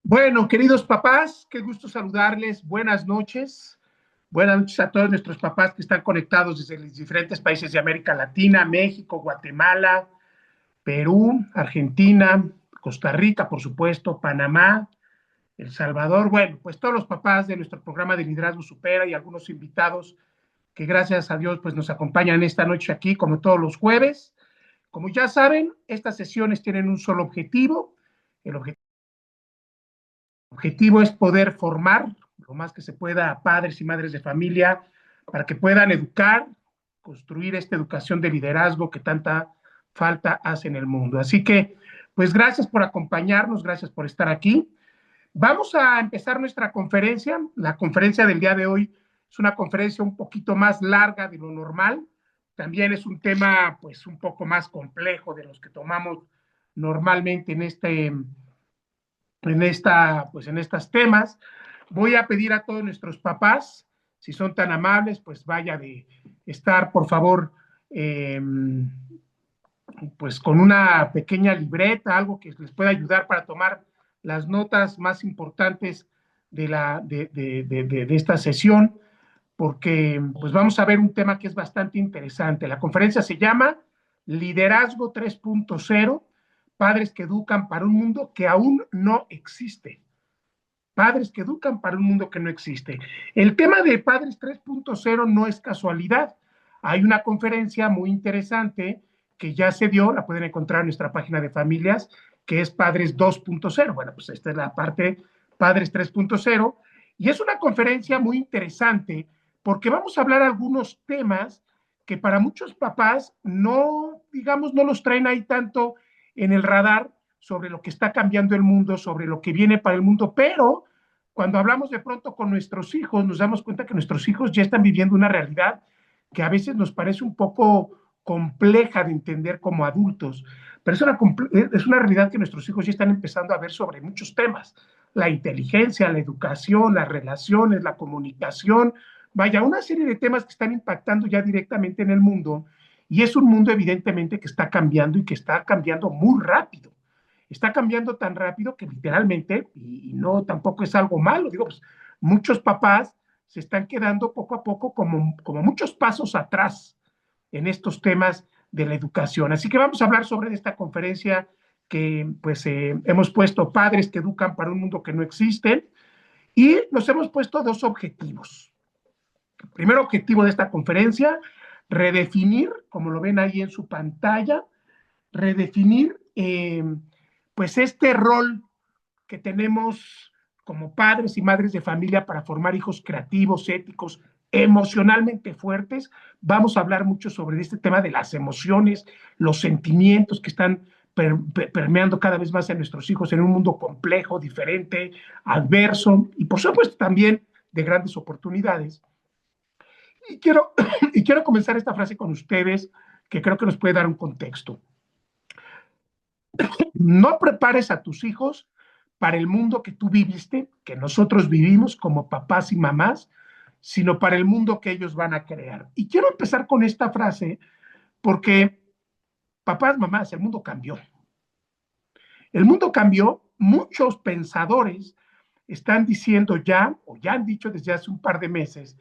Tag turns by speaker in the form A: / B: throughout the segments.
A: Bueno, queridos papás, qué gusto saludarles. Buenas noches. Buenas noches a todos nuestros papás que están conectados desde los diferentes países de América Latina, México, Guatemala, Perú, Argentina, Costa Rica, por supuesto, Panamá, El Salvador. Bueno, pues todos los papás de nuestro programa de Liderazgo Supera y algunos invitados que gracias a Dios pues nos acompañan esta noche aquí, como todos los jueves. Como ya saben, estas sesiones tienen un solo objetivo. El objetivo es poder formar lo más que se pueda a padres y madres de familia para que puedan educar, construir esta educación de liderazgo que tanta falta hace en el mundo. Así que, pues gracias por acompañarnos, gracias por estar aquí. Vamos a empezar nuestra conferencia. La conferencia del día de hoy es una conferencia un poquito más larga de lo normal. También es un tema, pues, un poco más complejo de los que tomamos normalmente pues en estos temas. Voy a pedir a todos nuestros papás, si son tan amables, pues vaya de estar, por favor, eh, pues con una pequeña libreta, algo que les pueda ayudar para tomar las notas más importantes de esta sesión, porque pues vamos a ver un tema que es bastante interesante. La conferencia se llama Liderazgo 3.0, padres que educan para un mundo que aún no existe. Padres que educan para un mundo que no existe. El tema de Padres 3.0 no es casualidad. Hay una conferencia muy interesante que ya se dio, la pueden encontrar en nuestra página de familias, que es Padres 2.0. Bueno, pues esta es la parte Padres 3.0. Y es una conferencia muy interesante porque vamos a hablar algunos temas que para muchos papás no, digamos, no los traen ahí tanto en el radar sobre lo que está cambiando el mundo, sobre lo que viene para el mundo, pero cuando hablamos de pronto con nuestros hijos, nos damos cuenta que nuestros hijos ya están viviendo una realidad que a veces nos parece un poco compleja de entender como adultos, pero es una realidad que nuestros hijos ya están empezando a ver sobre muchos temas, la inteligencia, la educación, las relaciones, la comunicación, vaya, una serie de temas que están impactando ya directamente en el mundo, y es un mundo evidentemente que está cambiando y que está cambiando muy rápido. Está cambiando tan rápido que literalmente, y no tampoco es algo malo, digo, pues muchos papás se están quedando poco a poco como muchos pasos atrás en estos temas de la educación. Así que vamos a hablar sobre esta conferencia que pues hemos puesto padres que educan para un mundo que no existe, y nos hemos puesto dos objetivos. El primer objetivo de esta conferencia, redefinir, como lo ven ahí en su pantalla, redefinir pues este rol que tenemos como padres y madres de familia para formar hijos creativos, éticos, emocionalmente fuertes. Vamos a hablar mucho sobre este tema de las emociones, los sentimientos que están permeando cada vez más en nuestros hijos en un mundo complejo, diferente, adverso y por supuesto también de grandes oportunidades. Y quiero, y quiero comenzar esta frase con ustedes que creo que nos puede dar un contexto. No prepares a tus hijos para el mundo que tú viviste, que nosotros vivimos como papás y mamás, sino para el mundo que ellos van a crear. Y quiero empezar con esta frase porque, papás, mamás, el mundo cambió. El mundo cambió, muchos pensadores están diciendo ya, o ya han dicho desde hace un par de meses,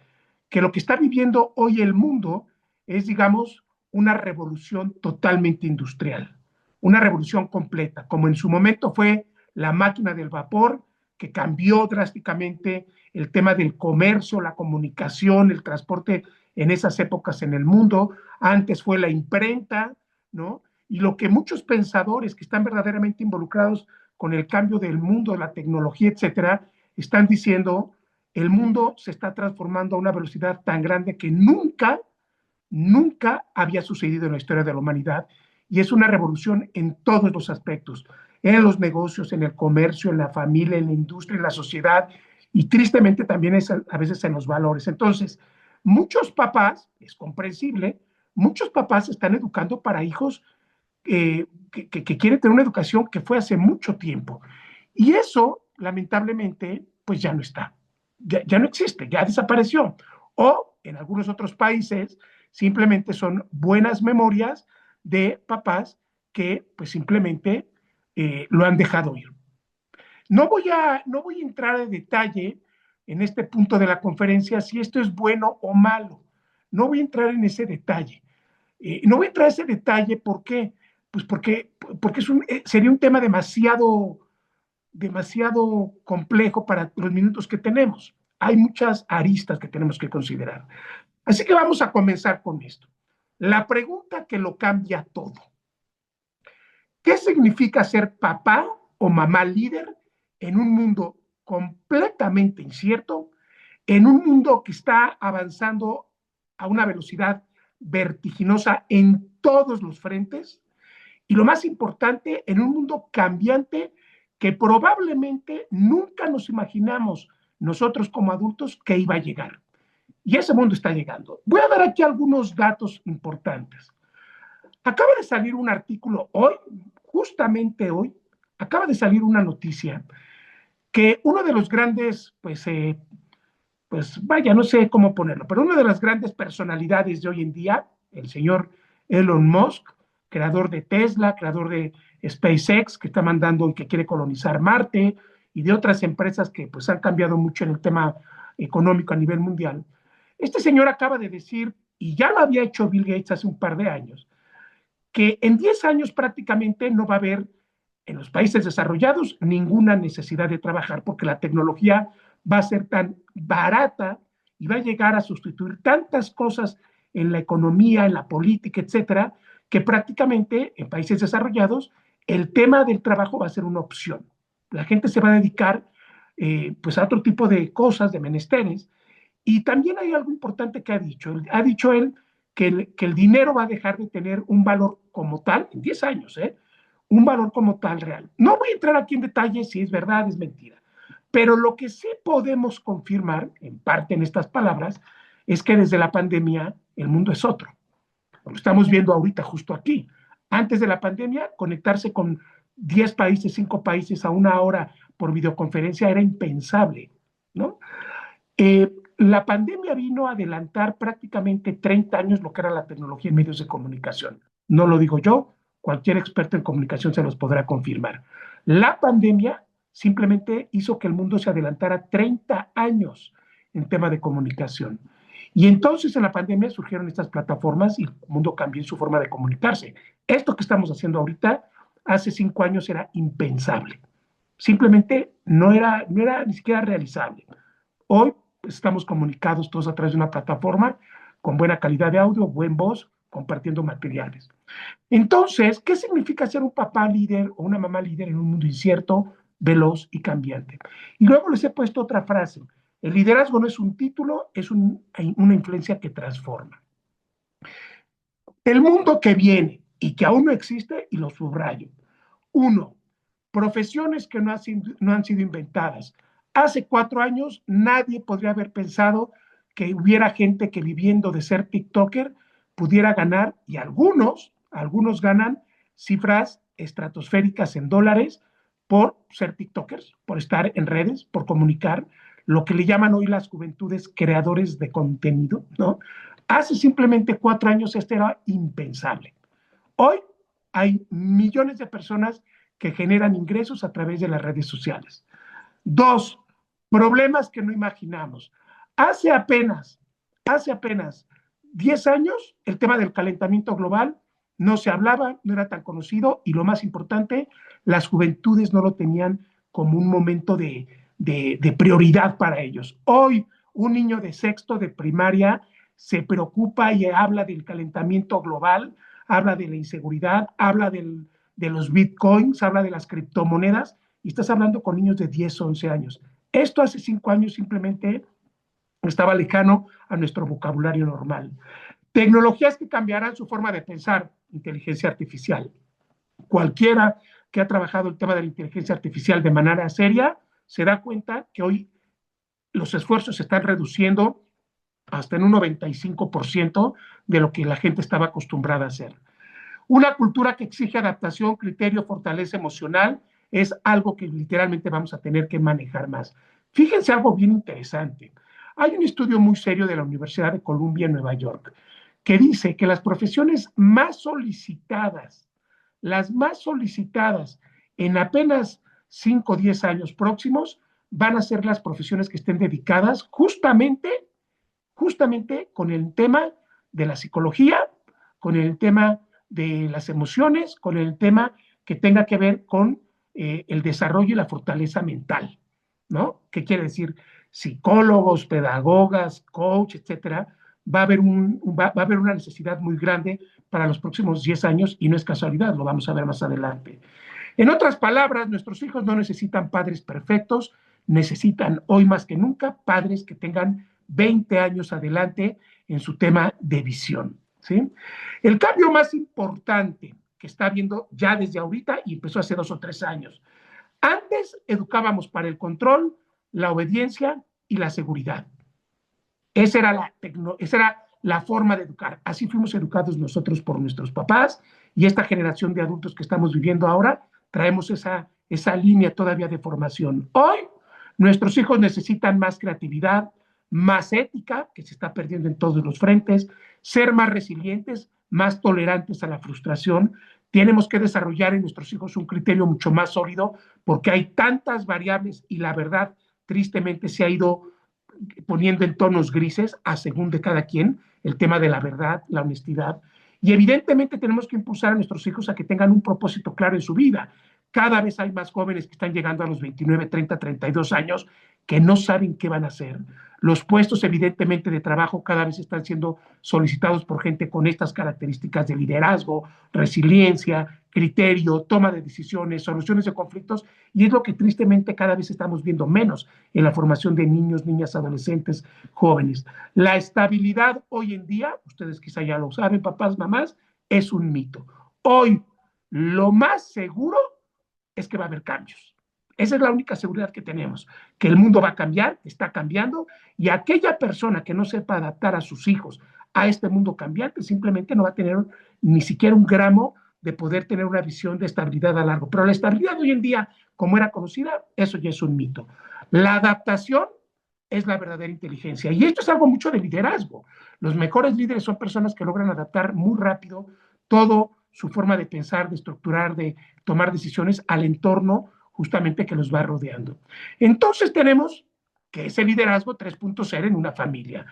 A: que lo que está viviendo hoy el mundo es, digamos, una revolución totalmente industrial, una revolución completa, como en su momento fue la máquina del vapor, que cambió drásticamente el tema del comercio, la comunicación, el transporte en esas épocas en el mundo. Antes fue la imprenta, ¿no? Y lo que muchos pensadores que están verdaderamente involucrados con el cambio del mundo, la tecnología, etcétera, están diciendo, el mundo se está transformando a una velocidad tan grande que nunca había sucedido en la historia de la humanidad, y es una revolución en todos los aspectos, en los negocios, en el comercio, en la familia, en la industria, en la sociedad, y tristemente también es a veces en los valores. Entonces, muchos papás, es comprensible, muchos papás están educando para hijos que quieren tener una educación que fue hace mucho tiempo. Y eso, lamentablemente, pues ya no está, ya no existe, ya desapareció. O en algunos otros países simplemente son buenas memorias de papás que pues simplemente lo han dejado ir. No voy a entrar en detalle en este punto de la conferencia si esto es bueno o malo. No voy a entrar en ese detalle. No voy a entrar en ese detalle, ¿por qué? Pues porque sería un tema demasiado complejo para los minutos que tenemos. Hay muchas aristas que tenemos que considerar. Así que vamos a comenzar con esto. La pregunta que lo cambia todo. ¿Qué significa ser papá o mamá líder en un mundo completamente incierto, en un mundo que está avanzando a una velocidad vertiginosa en todos los frentes? Y lo más importante, en un mundo cambiante que probablemente nunca nos imaginamos nosotros como adultos que iba a llegar. Y ese mundo está llegando. Voy a dar aquí algunos datos importantes. Acaba de salir un artículo hoy, justamente hoy, acaba de salir una noticia que uno de los grandes, pues vaya, no sé cómo ponerlo, pero una de las grandes personalidades de hoy en día, el señor Elon Musk, creador de Tesla, creador de SpaceX, que está mandando y que quiere colonizar Marte, y de otras empresas que pues han cambiado mucho en el tema económico a nivel mundial. Este señor acaba de decir, y ya lo había hecho Bill Gates hace un par de años, que en 10 años prácticamente no va a haber en los países desarrollados ninguna necesidad de trabajar porque la tecnología va a ser tan barata y va a llegar a sustituir tantas cosas en la economía, en la política, etcétera, que prácticamente en países desarrollados el tema del trabajo va a ser una opción. La gente se va a dedicar pues a otro tipo de cosas, de menesteres. Y también hay algo importante que ha dicho. Ha dicho él que el dinero va a dejar de tener un valor como tal en 10 años, ¿eh? Un valor como tal real. No voy a entrar aquí en detalle si es verdad, es mentira, pero lo que sí podemos confirmar, en parte en estas palabras, es que desde la pandemia el mundo es otro. Lo estamos viendo ahorita justo aquí. Antes de la pandemia, conectarse con 10 países, 5 países a una hora por videoconferencia era impensable, ¿no? La pandemia vino a adelantar prácticamente 30 años lo que era la tecnología en medios de comunicación. No lo digo yo, cualquier experto en comunicación se los podrá confirmar. La pandemia simplemente hizo que el mundo se adelantara 30 años en tema de comunicación. Y entonces en la pandemia surgieron estas plataformas y el mundo cambió en su forma de comunicarse. Esto que estamos haciendo ahorita, hace 5 años era impensable. Simplemente no era ni siquiera realizable. Hoy pues, estamos comunicados todos a través de una plataforma con buena calidad de audio, buen voz, compartiendo materiales. Entonces, ¿qué significa ser un papá líder o una mamá líder en un mundo incierto, veloz y cambiante? Y luego les he puesto otra frase. El liderazgo no es un título, es una influencia que transforma. El mundo que viene y que aún no existe, y lo subrayo. Uno, profesiones que no han sido inventadas. Hace 4 años nadie podría haber pensado que hubiera gente que viviendo de ser TikToker pudiera ganar, y algunos ganan cifras estratosféricas en dólares por ser TikTokers, por estar en redes, por comunicar, lo que le llaman hoy las juventudes creadores de contenido, ¿no? Hace simplemente 4 años esto era impensable. Hoy hay millones de personas que generan ingresos a través de las redes sociales. Dos, problemas que no imaginamos. Hace apenas, hace apenas 10 años, el tema del calentamiento global no se hablaba, no era tan conocido y lo más importante, las juventudes no lo tenían como un momento de prioridad para ellos. Hoy, un niño de sexto de primaria se preocupa y habla del calentamiento global, habla de la inseguridad, habla de los bitcoins, habla de las criptomonedas, y estás hablando con niños de 10, 11 años. Esto hace 5 años simplemente estaba lejano a nuestro vocabulario normal. Tecnologías que cambiarán su forma de pensar, inteligencia artificial. Cualquiera que ha trabajado el tema de la inteligencia artificial de manera seria se da cuenta que hoy los esfuerzos se están reduciendo hasta en un 95% de lo que la gente estaba acostumbrada a hacer. Una cultura que exige adaptación, criterio, fortaleza emocional, es algo que literalmente vamos a tener que manejar más. Fíjense algo bien interesante. Hay un estudio muy serio de la Universidad de Columbia en Nueva York que dice que las profesiones más solicitadas en apenas 5 o 10 años próximos van a ser las profesiones que estén dedicadas justamente con el tema de la psicología, con el tema de las emociones, con el tema que tenga que ver con el desarrollo y la fortaleza mental, ¿no? ¿Qué quiere decir? Psicólogos, pedagogas, coach, etcétera. Va a haber una necesidad muy grande para los próximos 10 años y no es casualidad, lo vamos a ver más adelante. En otras palabras, nuestros hijos no necesitan padres perfectos, necesitan hoy más que nunca padres que tengan 20 años adelante en su tema de visión, ¿sí? El cambio más importante que está viendo ya desde ahorita y empezó hace 2 o 3 años. Antes educábamos para el control, la obediencia y la seguridad. Esa era la forma de educar. Así fuimos educados nosotros por nuestros papás y esta generación de adultos que estamos viviendo ahora, traemos esa línea todavía de formación. Hoy, nuestros hijos necesitan más creatividad, más ética, que se está perdiendo en todos los frentes, ser más resilientes, más tolerantes a la frustración. Tenemos que desarrollar en nuestros hijos un criterio mucho más sólido porque hay tantas variables y la verdad, tristemente, se ha ido poniendo en tonos grises a según de cada quien el tema de la verdad, la honestidad. Y evidentemente tenemos que impulsar a nuestros hijos a que tengan un propósito claro en su vida. Cada vez hay más jóvenes que están llegando a los 29, 30, 32 años que no saben qué van a hacer. Los puestos evidentemente de trabajo cada vez están siendo solicitados por gente con estas características de liderazgo, resiliencia, criterio, toma de decisiones, soluciones de conflictos, y es lo que tristemente cada vez estamos viendo menos en la formación de niños, niñas, adolescentes, jóvenes. La estabilidad hoy en día, ustedes quizá ya lo saben, papás, mamás, es un mito. Hoy lo más seguro es que va a haber cambios. Esa es la única seguridad que tenemos, que el mundo va a cambiar, está cambiando, y aquella persona que no sepa adaptar a sus hijos a este mundo cambiante simplemente no va a tener ni siquiera un gramo de poder tener una visión de estabilidad a largo. Pero la estabilidad hoy en día, como era conocida, eso ya es un mito. La adaptación es la verdadera inteligencia. Y esto es algo mucho de liderazgo. Los mejores líderes son personas que logran adaptar muy rápido todo su forma de pensar, de estructurar, de tomar decisiones al entorno justamente que los va rodeando. Entonces tenemos que ese liderazgo 3.0 en una familia.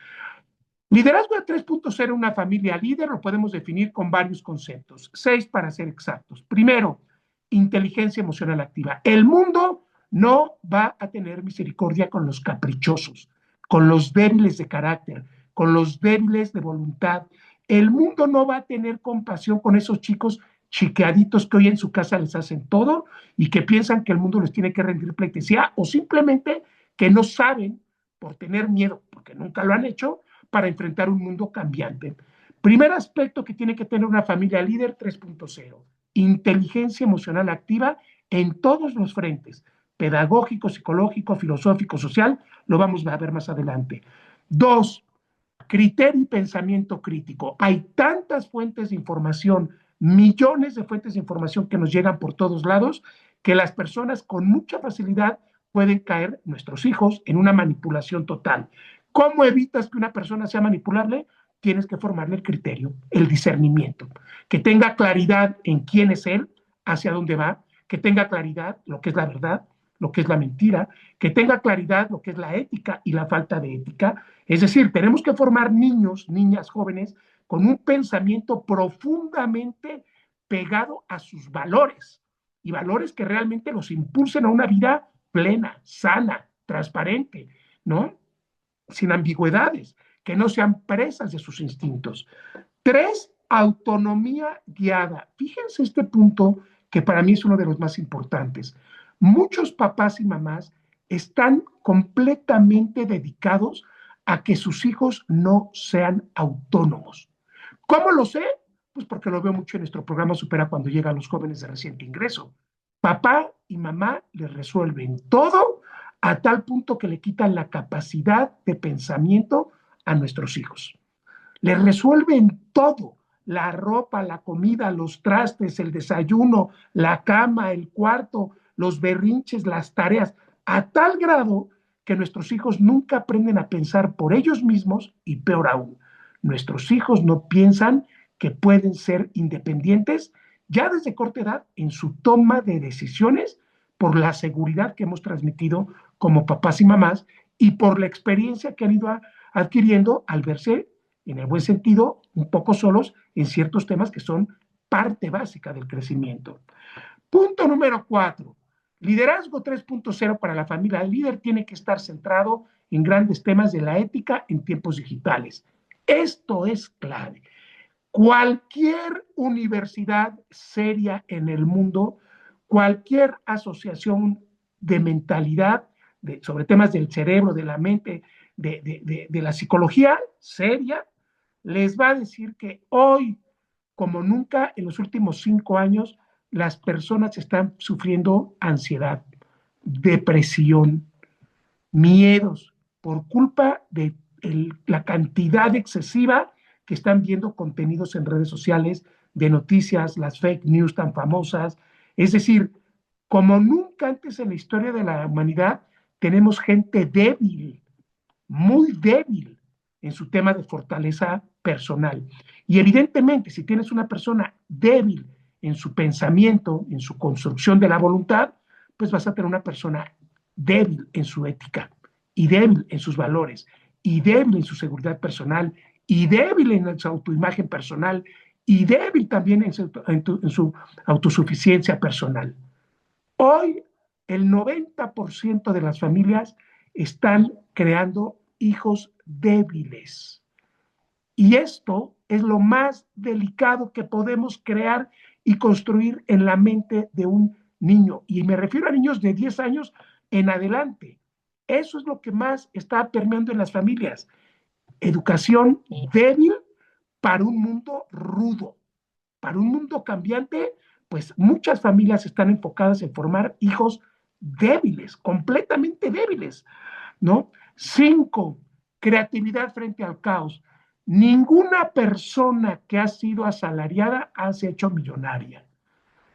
A: Liderazgo de 3.0 en una familia líder lo podemos definir con varios conceptos, 6 para ser exactos. Primero, inteligencia emocional activa. El mundo no va a tener misericordia con los caprichosos, con los débiles de carácter, con los débiles de voluntad. El mundo no va a tener compasión con esos chicos chiqueaditos que hoy en su casa les hacen todo y que piensan que el mundo les tiene que rendir pleitesía o simplemente que no saben por tener miedo, porque nunca lo han hecho, para enfrentar un mundo cambiante. Primer aspecto que tiene que tener una familia líder 3.0, inteligencia emocional activa en todos los frentes, pedagógico, psicológico, filosófico, social, lo vamos a ver más adelante. 2, criterio y pensamiento crítico. Hay tantas fuentes de información, millones de fuentes de información que nos llegan por todos lados, que las personas con mucha facilidad pueden caer, nuestros hijos, en una manipulación total. ¿Cómo evitas que una persona sea manipulable? Tienes que formarle el criterio, el discernimiento, que tenga claridad en quién es él, hacia dónde va, que tenga claridad lo que es la verdad, lo que es la mentira, que tenga claridad lo que es la ética y la falta de ética. Es decir, tenemos que formar niños, niñas, jóvenes con un pensamiento profundamente pegado a sus valores y valores que realmente los impulsen a una vida plena, sana, transparente, ¿no? Sin ambigüedades, que no sean presas de sus instintos. 3, autonomía guiada. Fíjense este punto que para mí es uno de los más importantes. Muchos papás y mamás están completamente dedicados a que sus hijos no sean autónomos. ¿Cómo lo sé? Pues porque lo veo mucho en nuestro programa Supera cuando llegan los jóvenes de reciente ingreso. Papá y mamá les resuelven todo a tal punto que le quitan la capacidad de pensamiento a nuestros hijos. Les resuelven todo, la ropa, la comida, los trastes, el desayuno, la cama, el cuarto, los berrinches, las tareas, a tal grado que nuestros hijos nunca aprenden a pensar por ellos mismos y peor aún, nuestros hijos no piensan que pueden ser independientes ya desde corta edad en su toma de decisiones por la seguridad que hemos transmitido como papás y mamás y por la experiencia que han ido adquiriendo al verse, en el buen sentido, un poco solos en ciertos temas que son parte básica del crecimiento. Punto número 4. Liderazgo 3.0 para la familia. El líder tiene que estar centrado en grandes temas de la ética en tiempos digitales. Esto es clave. Cualquier universidad seria en el mundo, cualquier asociación de mentalidad sobre temas del cerebro, de la mente, de la psicología seria, les va a decir que hoy, como nunca en los últimos 5 años, las personas están sufriendo ansiedad, depresión, miedos, por culpa de la cantidad excesiva que están viendo contenidos en redes sociales de noticias, las fake news tan famosas. Es decir, como nunca antes en la historia de la humanidad, tenemos gente débil, muy débil en su tema de fortaleza personal. Y evidentemente, si tienes una persona débil en su pensamiento, en su construcción de la voluntad, pues vas a tener una persona débil en su ética, y débil en sus valores, y débil en su seguridad personal, y débil en su autoimagen personal, y débil también en su autosuficiencia personal. Hoy, el 90% de las familias están creando hijos débiles. Y esto es lo más delicado que podemos crear y construir en la mente de un niño. Y me refiero a niños de 10 años en adelante. Eso es lo que más está permeando en las familias. Educación débil para un mundo rudo, para un mundo cambiante, pues muchas familias están enfocadas en formar hijos débiles, completamente débiles, ¿no? 5, creatividad frente al caos. Ninguna persona que ha sido asalariada se ha hecho millonaria.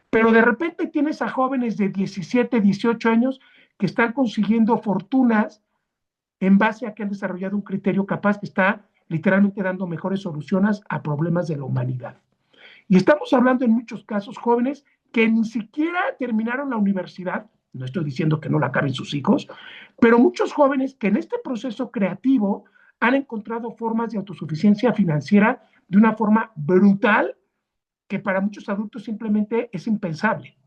A: Pero de repente tienes a jóvenes de 17, 18 años que están consiguiendo fortunas en base a que han desarrollado un criterio capaz que está literalmente dando mejores soluciones a problemas de la humanidad. Y estamos hablando en muchos casos jóvenes que ni siquiera terminaron la universidad, no estoy diciendo que no la acaben sus hijos, pero muchos jóvenes que en este proceso creativo han encontrado formas de autosuficiencia financiera de una forma brutal que para muchos adultos simplemente es impensable.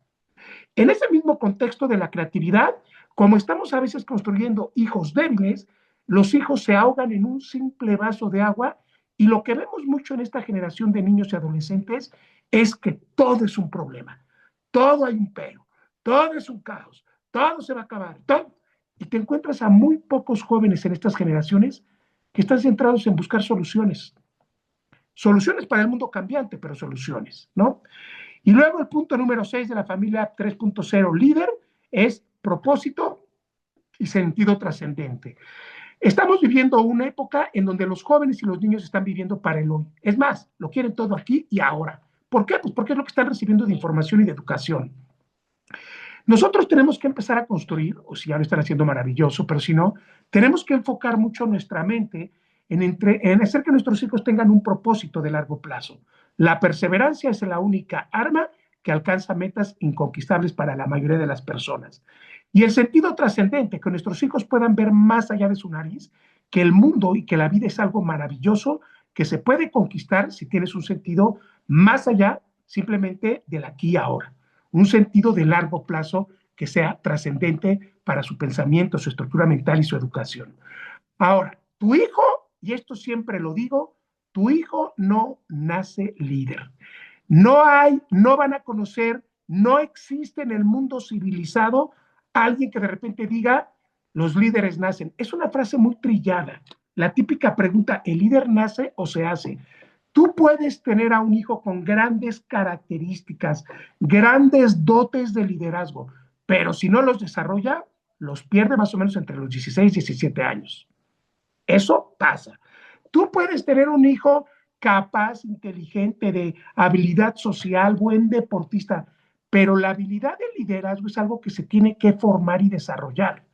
A: En ese mismo contexto de la creatividad, como estamos a veces construyendo hijos débiles, los hijos se ahogan en un simple vaso de agua y lo que vemos mucho en esta generación de niños y adolescentes es que todo es un problema, todo hay un pero, todo es un caos, todo se va a acabar, todo. Y te encuentras a muy pocos jóvenes en estas generaciones que están centrados en buscar soluciones. Soluciones para el mundo cambiante, pero soluciones, ¿no? Y luego el punto número 6 de la familia 3.0 líder es propósito y sentido trascendente. Estamos viviendo una época en donde los jóvenes y los niños están viviendo para el hoy. Es más, lo quieren todo aquí y ahora. ¿Por qué? Pues porque es lo que están recibiendo de información y de educación. Nosotros tenemos que empezar a construir, o si ya lo están haciendo maravilloso, pero si no, tenemos que enfocar mucho nuestra mente en hacer que nuestros hijos tengan un propósito de largo plazo. La perseverancia es la única arma que alcanza metas inconquistables para la mayoría de las personas. Y el sentido trascendente, que nuestros hijos puedan ver más allá de su nariz, que el mundo y que la vida es algo maravilloso que se puede conquistar si tienes un sentido más allá simplemente del aquí y ahora, un sentido de largo plazo que sea trascendente para su pensamiento, su estructura mental y su educación. Ahora, tu hijo, y esto siempre lo digo, tu hijo no nace líder. No van a conocer, no existe en el mundo civilizado alguien que de repente diga, los líderes nacen. Es una frase muy trillada. La típica pregunta, ¿el líder nace o se hace? Tú puedes tener a un hijo con grandes características, grandes dotes de liderazgo, pero si no los desarrolla, los pierde más o menos entre los 16 y 17 años. Eso pasa. Tú puedes tener un hijo capaz, inteligente, de habilidad social, buen deportista, pero la habilidad de liderazgo es algo que se tiene que formar y desarrollar.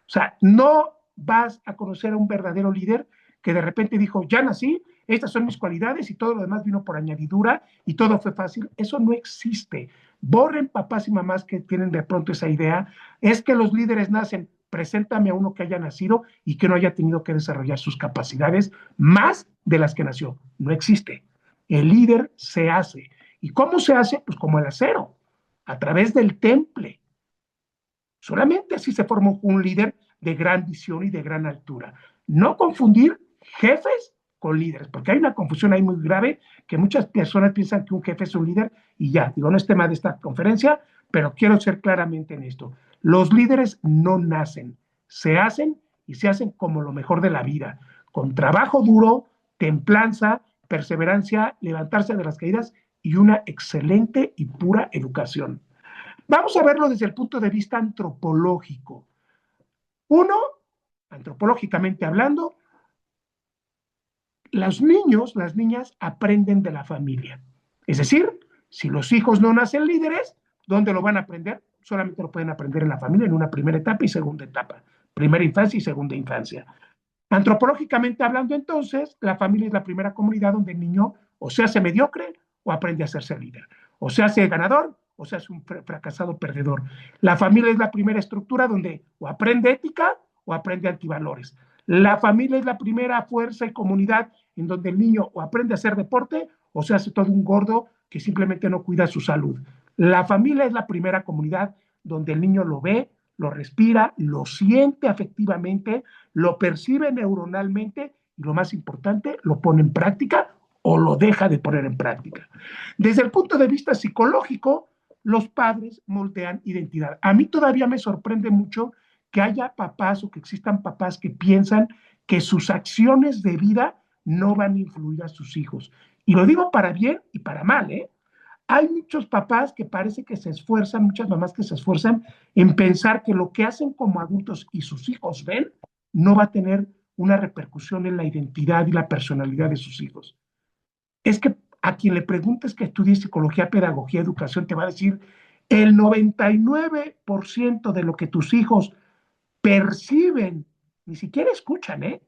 A: O sea, no vas a conocer a un verdadero líder que de repente dijo, ya nací, estas son mis cualidades y todo lo demás vino por añadidura y todo fue fácil. Eso no existe. Borren papás y mamás que tienen de pronto esa idea. Es que los líderes nacen. Preséntame a uno que haya nacido y que no haya tenido que desarrollar sus capacidades más de las que nació. No existe. El líder se hace. ¿Y cómo se hace? Pues como el acero, a través del temple. Solamente así se forma un líder de gran visión y de gran altura. No confundir jefes con líderes, porque hay una confusión ahí muy grave que muchas personas piensan que un jefe es un líder y ya, digo, no es tema de esta conferencia, pero quiero ser claramente en esto. Los líderes no nacen, se hacen y se hacen como lo mejor de la vida, con trabajo duro, templanza, perseverancia, levantarse de las caídas y una excelente y pura educación. Vamos a verlo desde el punto de vista antropológico. Uno, antropológicamente hablando, los niños, las niñas aprenden de la familia. Es decir, si los hijos no nacen líderes, ¿dónde lo van a aprender? Solamente lo pueden aprender en la familia en una primera etapa y segunda etapa. Primera infancia y segunda infancia. Antropológicamente hablando, entonces, la familia es la primera comunidad donde el niño o se hace mediocre o aprende a hacerse líder. O se hace ganador o se hace un fracasado perdedor. La familia es la primera estructura donde o aprende ética o aprende antivalores. La familia es la primera fuerza y comunidad en donde el niño o aprende a hacer deporte o se hace todo un gordo que simplemente no cuida su salud. La familia es la primera comunidad donde el niño lo ve, lo respira, lo siente afectivamente, lo percibe neuronalmente y lo más importante, lo pone en práctica o lo deja de poner en práctica. Desde el punto de vista psicológico, los padres moldean identidad. A mí todavía me sorprende mucho que haya papás o que existan papás que piensan que sus acciones de vida no van a influir a sus hijos. Y lo digo para bien y para mal, ¿eh? Hay muchos papás que parece que se esfuerzan, muchas mamás que se esfuerzan en pensar que lo que hacen como adultos y sus hijos ven no va a tener una repercusión en la identidad y la personalidad de sus hijos. Es que a quien le preguntes que estudie psicología, pedagogía, educación, te va a decir el 99% de lo que tus hijos perciben, ni siquiera escuchan, ¿eh?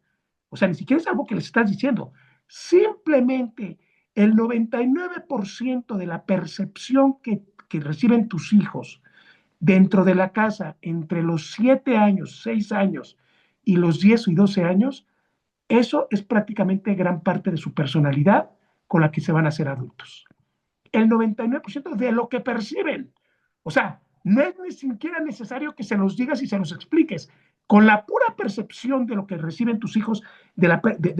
A: O sea, ni siquiera es algo que les estás diciendo. Simplemente el 99% de la percepción que reciben tus hijos dentro de la casa entre los 7 años, 6 años y los 10 y 12 años, eso es prácticamente gran parte de su personalidad con la que se van a hacer adultos. El 99% de lo que perciben. O sea, no es ni siquiera necesario que se los digas y se los expliques. Con la pura percepción de lo que reciben tus hijos, de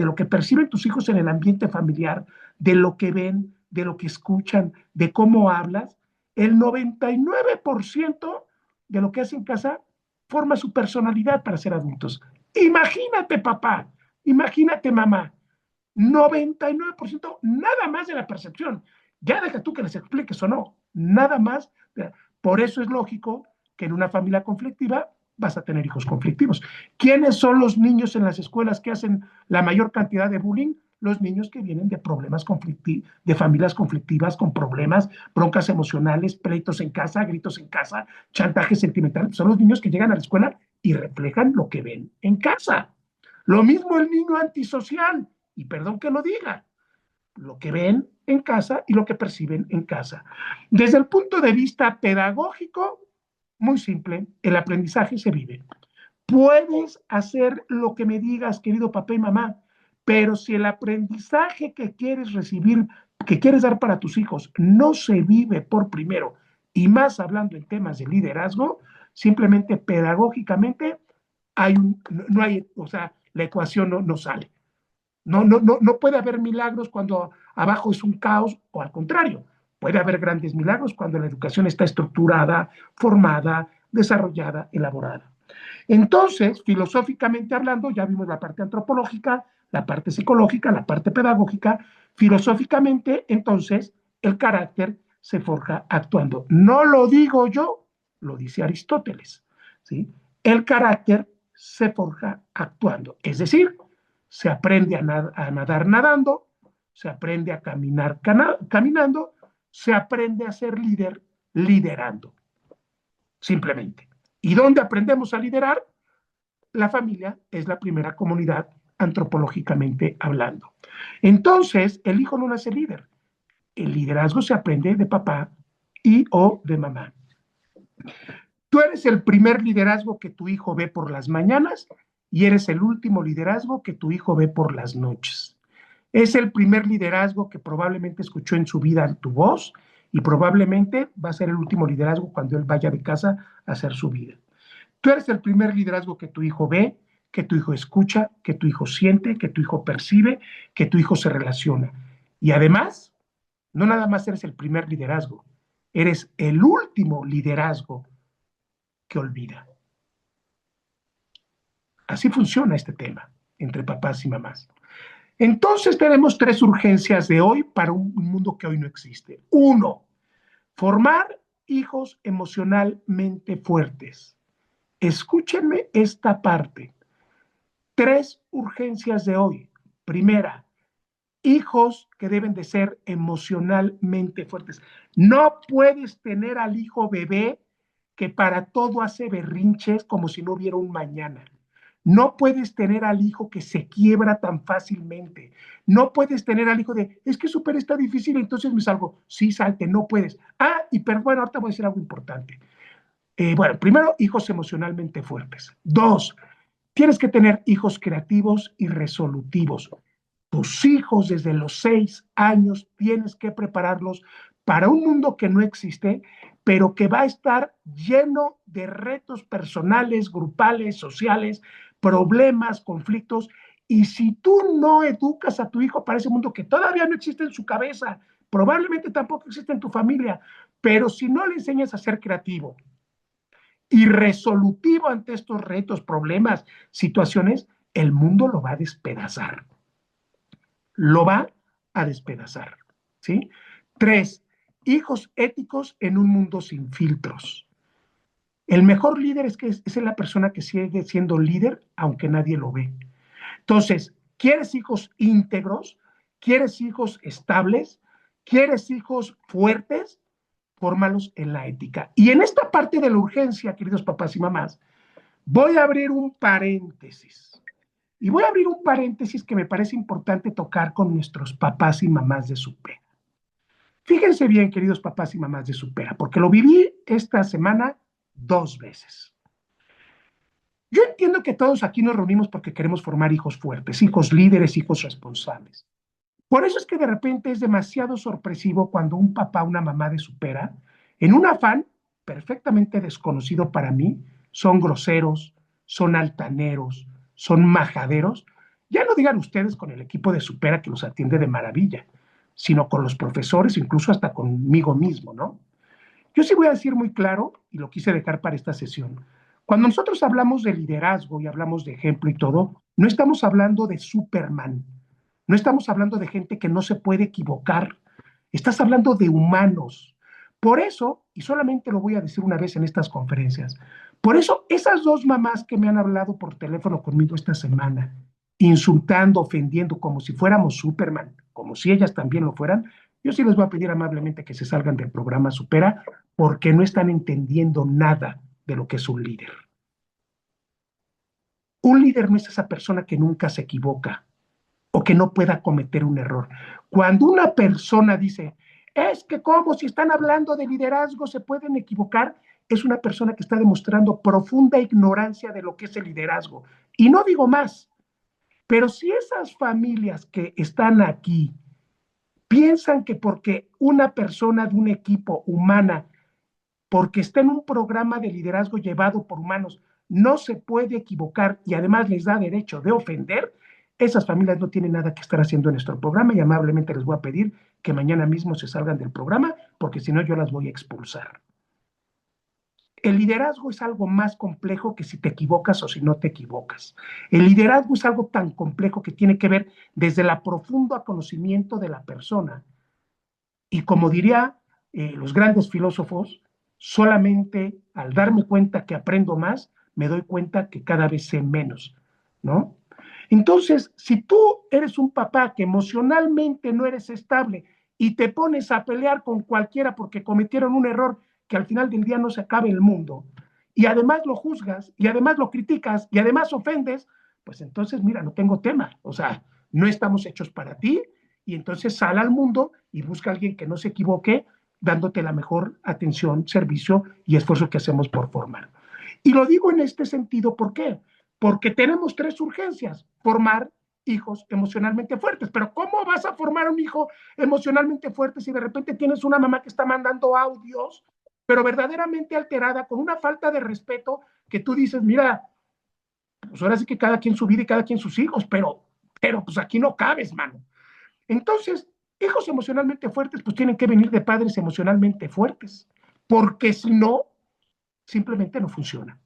A: lo que perciben tus hijos en el ambiente familiar, de lo que ven, de lo que escuchan, de cómo hablas, el 99% de lo que hacen en casa forma su personalidad para ser adultos. Imagínate, papá, imagínate, mamá, 99% nada más de la percepción. Ya deja tú que les expliques o no, nada más. Por eso es lógico que en una familia conflictiva vas a tener hijos conflictivos. ¿Quiénes son los niños en las escuelas que hacen la mayor cantidad de bullying? Los niños que vienen de problemas conflictivos, de familias conflictivas con problemas, broncas emocionales, pleitos en casa, gritos en casa, chantaje sentimental. Son los niños que llegan a la escuela y reflejan lo que ven en casa. Lo mismo el niño antisocial, y perdón que lo diga, lo que ven en casa y lo que perciben en casa. Desde el punto de vista pedagógico, muy simple, el aprendizaje se vive. Puedes hacer lo que me digas, querido papá y mamá, pero si el aprendizaje que quieres recibir, que quieres dar para tus hijos, no se vive por primero, y más hablando en temas de liderazgo, simplemente pedagógicamente no hay, o sea, la ecuación no sale. No puede haber milagros cuando abajo es un caos o al contrario. Puede haber grandes milagros cuando la educación está estructurada, formada, desarrollada, elaborada. Entonces, filosóficamente hablando, ya vimos la parte antropológica, la parte psicológica, la parte pedagógica. Filosóficamente, entonces, el carácter se forja actuando. No lo digo yo, lo dice Aristóteles, ¿sí? El carácter se forja actuando, es decir, se aprende a nadar nadando, se aprende a caminar caminando, se aprende a ser líder liderando, simplemente. ¿Y dónde aprendemos a liderar? La familia es la primera comunidad antropológicamente hablando. Entonces, el hijo no nace líder. El liderazgo se aprende de papá y o de mamá. Tú eres el primer liderazgo que tu hijo ve por las mañanas y eres el último liderazgo que tu hijo ve por las noches. Es el primer liderazgo que probablemente escuchó en su vida tu voz y probablemente va a ser el último liderazgo cuando él vaya de casa a hacer su vida. Tú eres el primer liderazgo que tu hijo ve, que tu hijo escucha, que tu hijo siente, que tu hijo percibe, que tu hijo se relaciona. Y además, no nada más eres el primer liderazgo, eres el último liderazgo que olvida. Así funciona este tema entre papás y mamás. Entonces tenemos 3 urgencias de hoy para un mundo que hoy no existe. 1, formar hijos emocionalmente fuertes. Escúchenme esta parte. 3 urgencias de hoy. Primera, hijos que deben de ser emocionalmente fuertes. No puedes tener al hijo bebé que para todo hace berrinches como si no hubiera un mañana. No puedes tener al hijo que se quiebra tan fácilmente. No puedes tener al hijo de, es que súper está difícil, entonces me salgo. Sí, salte, no puedes. Y bueno, ahorita voy a decir algo importante. Bueno, primero, hijos emocionalmente fuertes. 2, tienes que tener hijos creativos y resolutivos. Tus hijos desde los 6 años tienes que prepararlos para un mundo que no existe, pero que va a estar lleno de retos personales, grupales, sociales, problemas, conflictos. Y si tú no educas a tu hijo para ese mundo que todavía no existe en su cabeza, probablemente tampoco existe en tu familia, pero si no le enseñas a ser creativo y resolutivo ante estos retos, problemas, situaciones, el mundo lo va a despedazar. Lo va a despedazar. ¿Sí? 3, hijos éticos en un mundo sin filtros. El mejor líder es la persona que sigue siendo líder aunque nadie lo ve. Entonces, ¿quieres hijos íntegros? ¿Quieres hijos estables? ¿Quieres hijos fuertes? Fórmalos en la ética. Y en esta parte de la urgencia, queridos papás y mamás, voy a abrir un paréntesis. Y voy a abrir un paréntesis que me parece importante tocar con nuestros papás y mamás de Supera. Fíjense bien, queridos papás y mamás de Supera, porque lo viví esta semana 2 veces. Yo entiendo que todos aquí nos reunimos porque queremos formar hijos fuertes, hijos líderes, hijos responsables. Por eso es que de repente es demasiado sorpresivo cuando un papá o una mamá de Supera, en un afán perfectamente desconocido para mí, son groseros, son altaneros, son majaderos. Ya no digan ustedes con el equipo de Supera que los atiende de maravilla, sino con los profesores, incluso hasta conmigo mismo, ¿no? Yo sí voy a decir muy claro, y lo quise dejar para esta sesión, cuando nosotros hablamos de liderazgo y hablamos de ejemplo y todo, no estamos hablando de Superman, no estamos hablando de gente que no se puede equivocar, estás hablando de humanos. Por eso, y solamente lo voy a decir una vez en estas conferencias, por eso esas 2 mamás que me han hablado por teléfono conmigo esta semana, insultando, ofendiendo, como si fuéramos Superman, como si ellas también lo fueran, yo sí les voy a pedir amablemente que se salgan del programa Supera porque no están entendiendo nada de lo que es un líder. Un líder no es esa persona que nunca se equivoca o que no pueda cometer un error. Cuando una persona dice, es que como si están hablando de liderazgo se pueden equivocar, es una persona que está demostrando profunda ignorancia de lo que es el liderazgo. Y no digo más, pero si esas familias que están aquí piensan que porque una persona de un equipo humana, porque está en un programa de liderazgo llevado por humanos, no se puede equivocar y además les da derecho de ofender, esas familias no tienen nada que estar haciendo en nuestro programa y amablemente les voy a pedir que mañana mismo se salgan del programa porque si no yo las voy a expulsar. El liderazgo es algo más complejo que si te equivocas o si no te equivocas. El liderazgo es algo tan complejo que tiene que ver desde el profundo conocimiento de la persona. Y como diría los grandes filósofos, solamente al darme cuenta que aprendo más, me doy cuenta que cada vez sé menos, ¿no? Entonces, si tú eres un papá que emocionalmente no eres estable y te pones a pelear con cualquiera porque cometieron un error que al final del día no se acabe el mundo, y además lo juzgas, y además lo criticas, y además ofendes, pues entonces, mira, no tengo tema. O sea, no estamos hechos para ti, y entonces sal al mundo y busca a alguien que no se equivoque dándote la mejor atención, servicio y esfuerzo que hacemos por formar. Y lo digo en este sentido, ¿por qué? Porque tenemos tres urgencias: formar hijos emocionalmente fuertes. Pero ¿cómo vas a formar un hijo emocionalmente fuerte si de repente tienes una mamá que está mandando audios, pero verdaderamente alterada, con una falta de respeto, que tú dices, mira, pues ahora sí que cada quien su vida y cada quien sus hijos, pero pues aquí no cabes, mano? Entonces, hijos emocionalmente fuertes, pues tienen que venir de padres emocionalmente fuertes, porque si no, simplemente no funciona.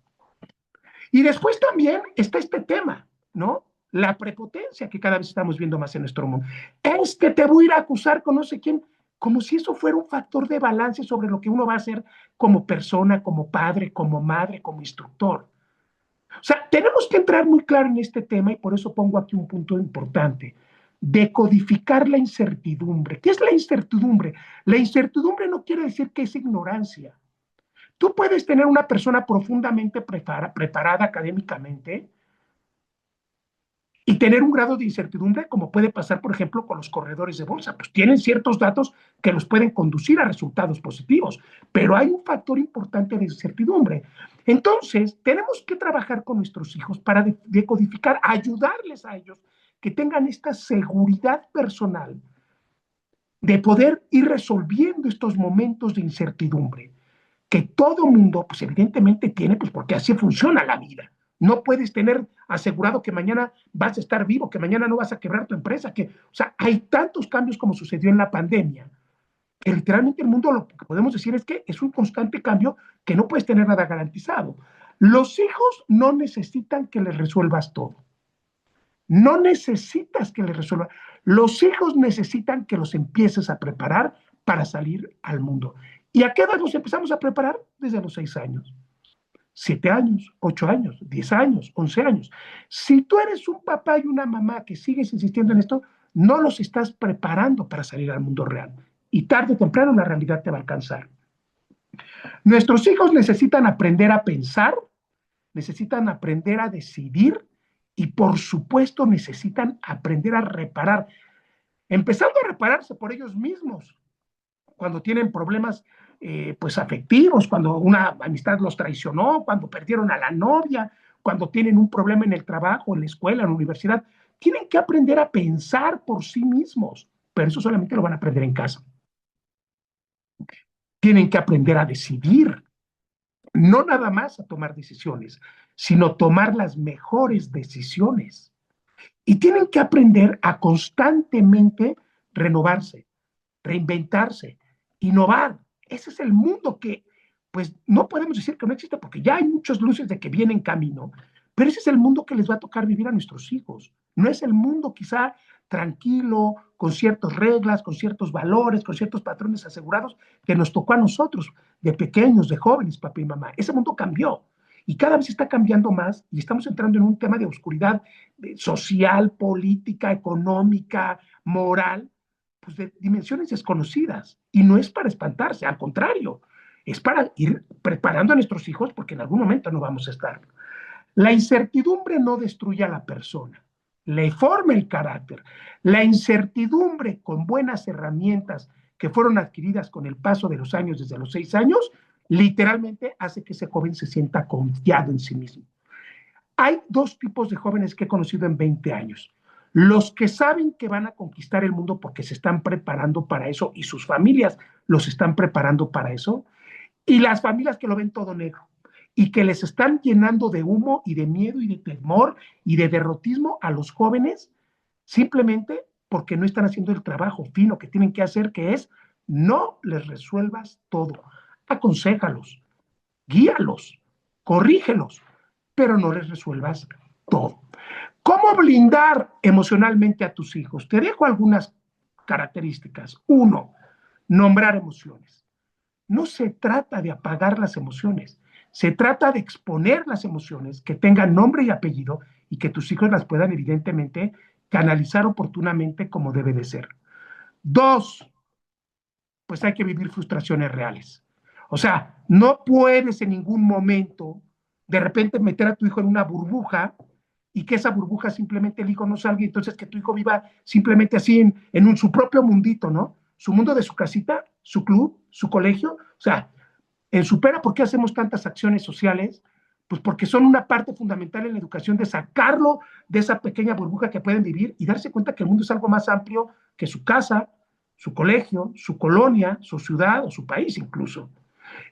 A: Y después también está este tema, ¿no? La prepotencia que cada vez estamos viendo más en nuestro mundo. Es que te voy a ir a acusar con no sé quién, como si eso fuera un factor de balance sobre lo que uno va a hacer como persona, como padre, como madre, como instructor. O sea, tenemos que entrar muy claro en este tema y por eso pongo aquí un punto importante: decodificar la incertidumbre. ¿Qué es la incertidumbre? La incertidumbre no quiere decir que es ignorancia. Tú puedes tener una persona profundamente preparada académicamente y tener un grado de incertidumbre, como puede pasar, por ejemplo, con los corredores de bolsa. Pues tienen ciertos datos que los pueden conducir a resultados positivos, pero hay un factor importante de incertidumbre. Entonces, tenemos que trabajar con nuestros hijos para decodificar, ayudarles a ellos que tengan esta seguridad personal de poder ir resolviendo estos momentos de incertidumbre que todo mundo, pues evidentemente tiene, pues porque así funciona la vida. No puedes tener asegurado que mañana vas a estar vivo, que mañana no vas a quebrar tu empresa, o sea, hay tantos cambios como sucedió en la pandemia, que literalmente el mundo, lo que podemos decir es que es un constante cambio, que no puedes tener nada garantizado. Los hijos no necesitan que les resuelvas todo. No necesitas que les resuelvas. Los hijos necesitan que los empieces a preparar para salir al mundo. ¿Y a qué edad nos empezamos a preparar? Desde los 6 años, 7 años, 8 años, 10 años, 11 años. Si tú eres un papá y una mamá que sigues insistiendo en esto, no los estás preparando para salir al mundo real. Y tarde o temprano la realidad te va a alcanzar. Nuestros hijos necesitan aprender a pensar, necesitan aprender a decidir y por supuesto necesitan aprender a reparar, empezando a repararse por ellos mismos cuando tienen problemas pues afectivos, cuando una amistad los traicionó, cuando perdieron a la novia, cuando tienen un problema en el trabajo, en la escuela, en la universidad. Tienen que aprender a pensar por sí mismos, pero eso solamente lo van a aprender en casa. Tienen que aprender a decidir, no nada más a tomar decisiones, sino tomar las mejores decisiones. Y tienen que aprender a constantemente renovarse, reinventarse, innovar. Ese es el mundo que, pues, no podemos decir que no existe, porque ya hay muchas luces de que viene en camino, pero ese es el mundo que les va a tocar vivir a nuestros hijos. No es el mundo quizá tranquilo, con ciertas reglas, con ciertos valores, con ciertos patrones asegurados que nos tocó a nosotros, de pequeños, de jóvenes, papá y mamá. Ese mundo cambió y cada vez está cambiando más y estamos entrando en un tema de oscuridad social, política, económica, moral, pues de dimensiones desconocidas. Y no es para espantarse, al contrario, es para ir preparando a nuestros hijos porque en algún momento no vamos a estar. La incertidumbre no destruye a la persona, le forma el carácter. La incertidumbre con buenas herramientas que fueron adquiridas con el paso de los años, desde los 6 años, literalmente hace que ese joven se sienta confiado en sí mismo. Hay dos tipos de jóvenes que he conocido en 20 años. Los que saben que van a conquistar el mundo porque se están preparando para eso y sus familias los están preparando para eso, y las familias que lo ven todo negro y que les están llenando de humo y de miedo y de temor y de derrotismo a los jóvenes simplemente porque no están haciendo el trabajo fino que tienen que hacer, que es: no les resuelvas todo, aconséjalos, guíalos, corrígelos, pero no les resuelvas todo. ¿Cómo blindar emocionalmente a tus hijos? Te dejo algunas características. Uno, nombrar emociones. No se trata de apagar las emociones, se trata de exponer las emociones, que tengan nombre y apellido y que tus hijos las puedan evidentemente canalizar oportunamente como debe de ser. Dos, pues hay que vivir frustraciones reales. O sea, no puedes en ningún momento de repente meter a tu hijo en una burbuja y que esa burbuja simplemente el hijo no salga y entonces que tu hijo viva simplemente así en su propio mundito, ¿no? su mundo de su casita, su club, su colegio. O sea, en Supera, ¿por qué hacemos tantas acciones sociales? Pues porque son una parte fundamental en la educación de sacarlo de esa pequeña burbuja que pueden vivir y darse cuenta que el mundo es algo más amplio que su casa, su colegio, su colonia, su ciudad o su país incluso.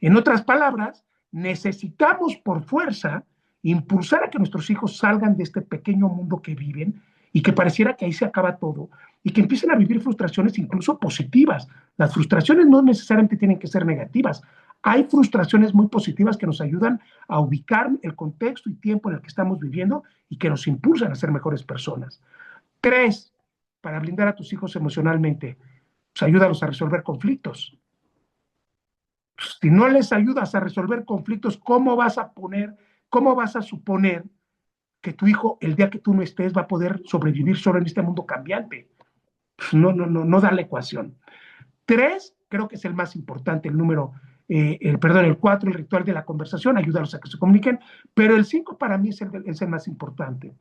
A: En otras palabras, necesitamos por fuerza impulsar a que nuestros hijos salgan de este pequeño mundo que viven y que pareciera que ahí se acaba todo y que empiecen a vivir frustraciones incluso positivas. Las frustraciones no necesariamente tienen que ser negativas. Hay frustraciones muy positivas que nos ayudan a ubicar el contexto y tiempo en el que estamos viviendo y que nos impulsan a ser mejores personas. 3, para blindar a tus hijos emocionalmente, pues ayúdalos a resolver conflictos. Si no les ayudas a resolver conflictos, cómo vas a suponer que tu hijo, el día que tú no estés, va a poder sobrevivir solo en este mundo cambiante? Pues no da la ecuación. 3, creo que es el más importante, el 4, el ritual de la conversación, ayúdalos a que se comuniquen, pero el 5 para mí es el más importante.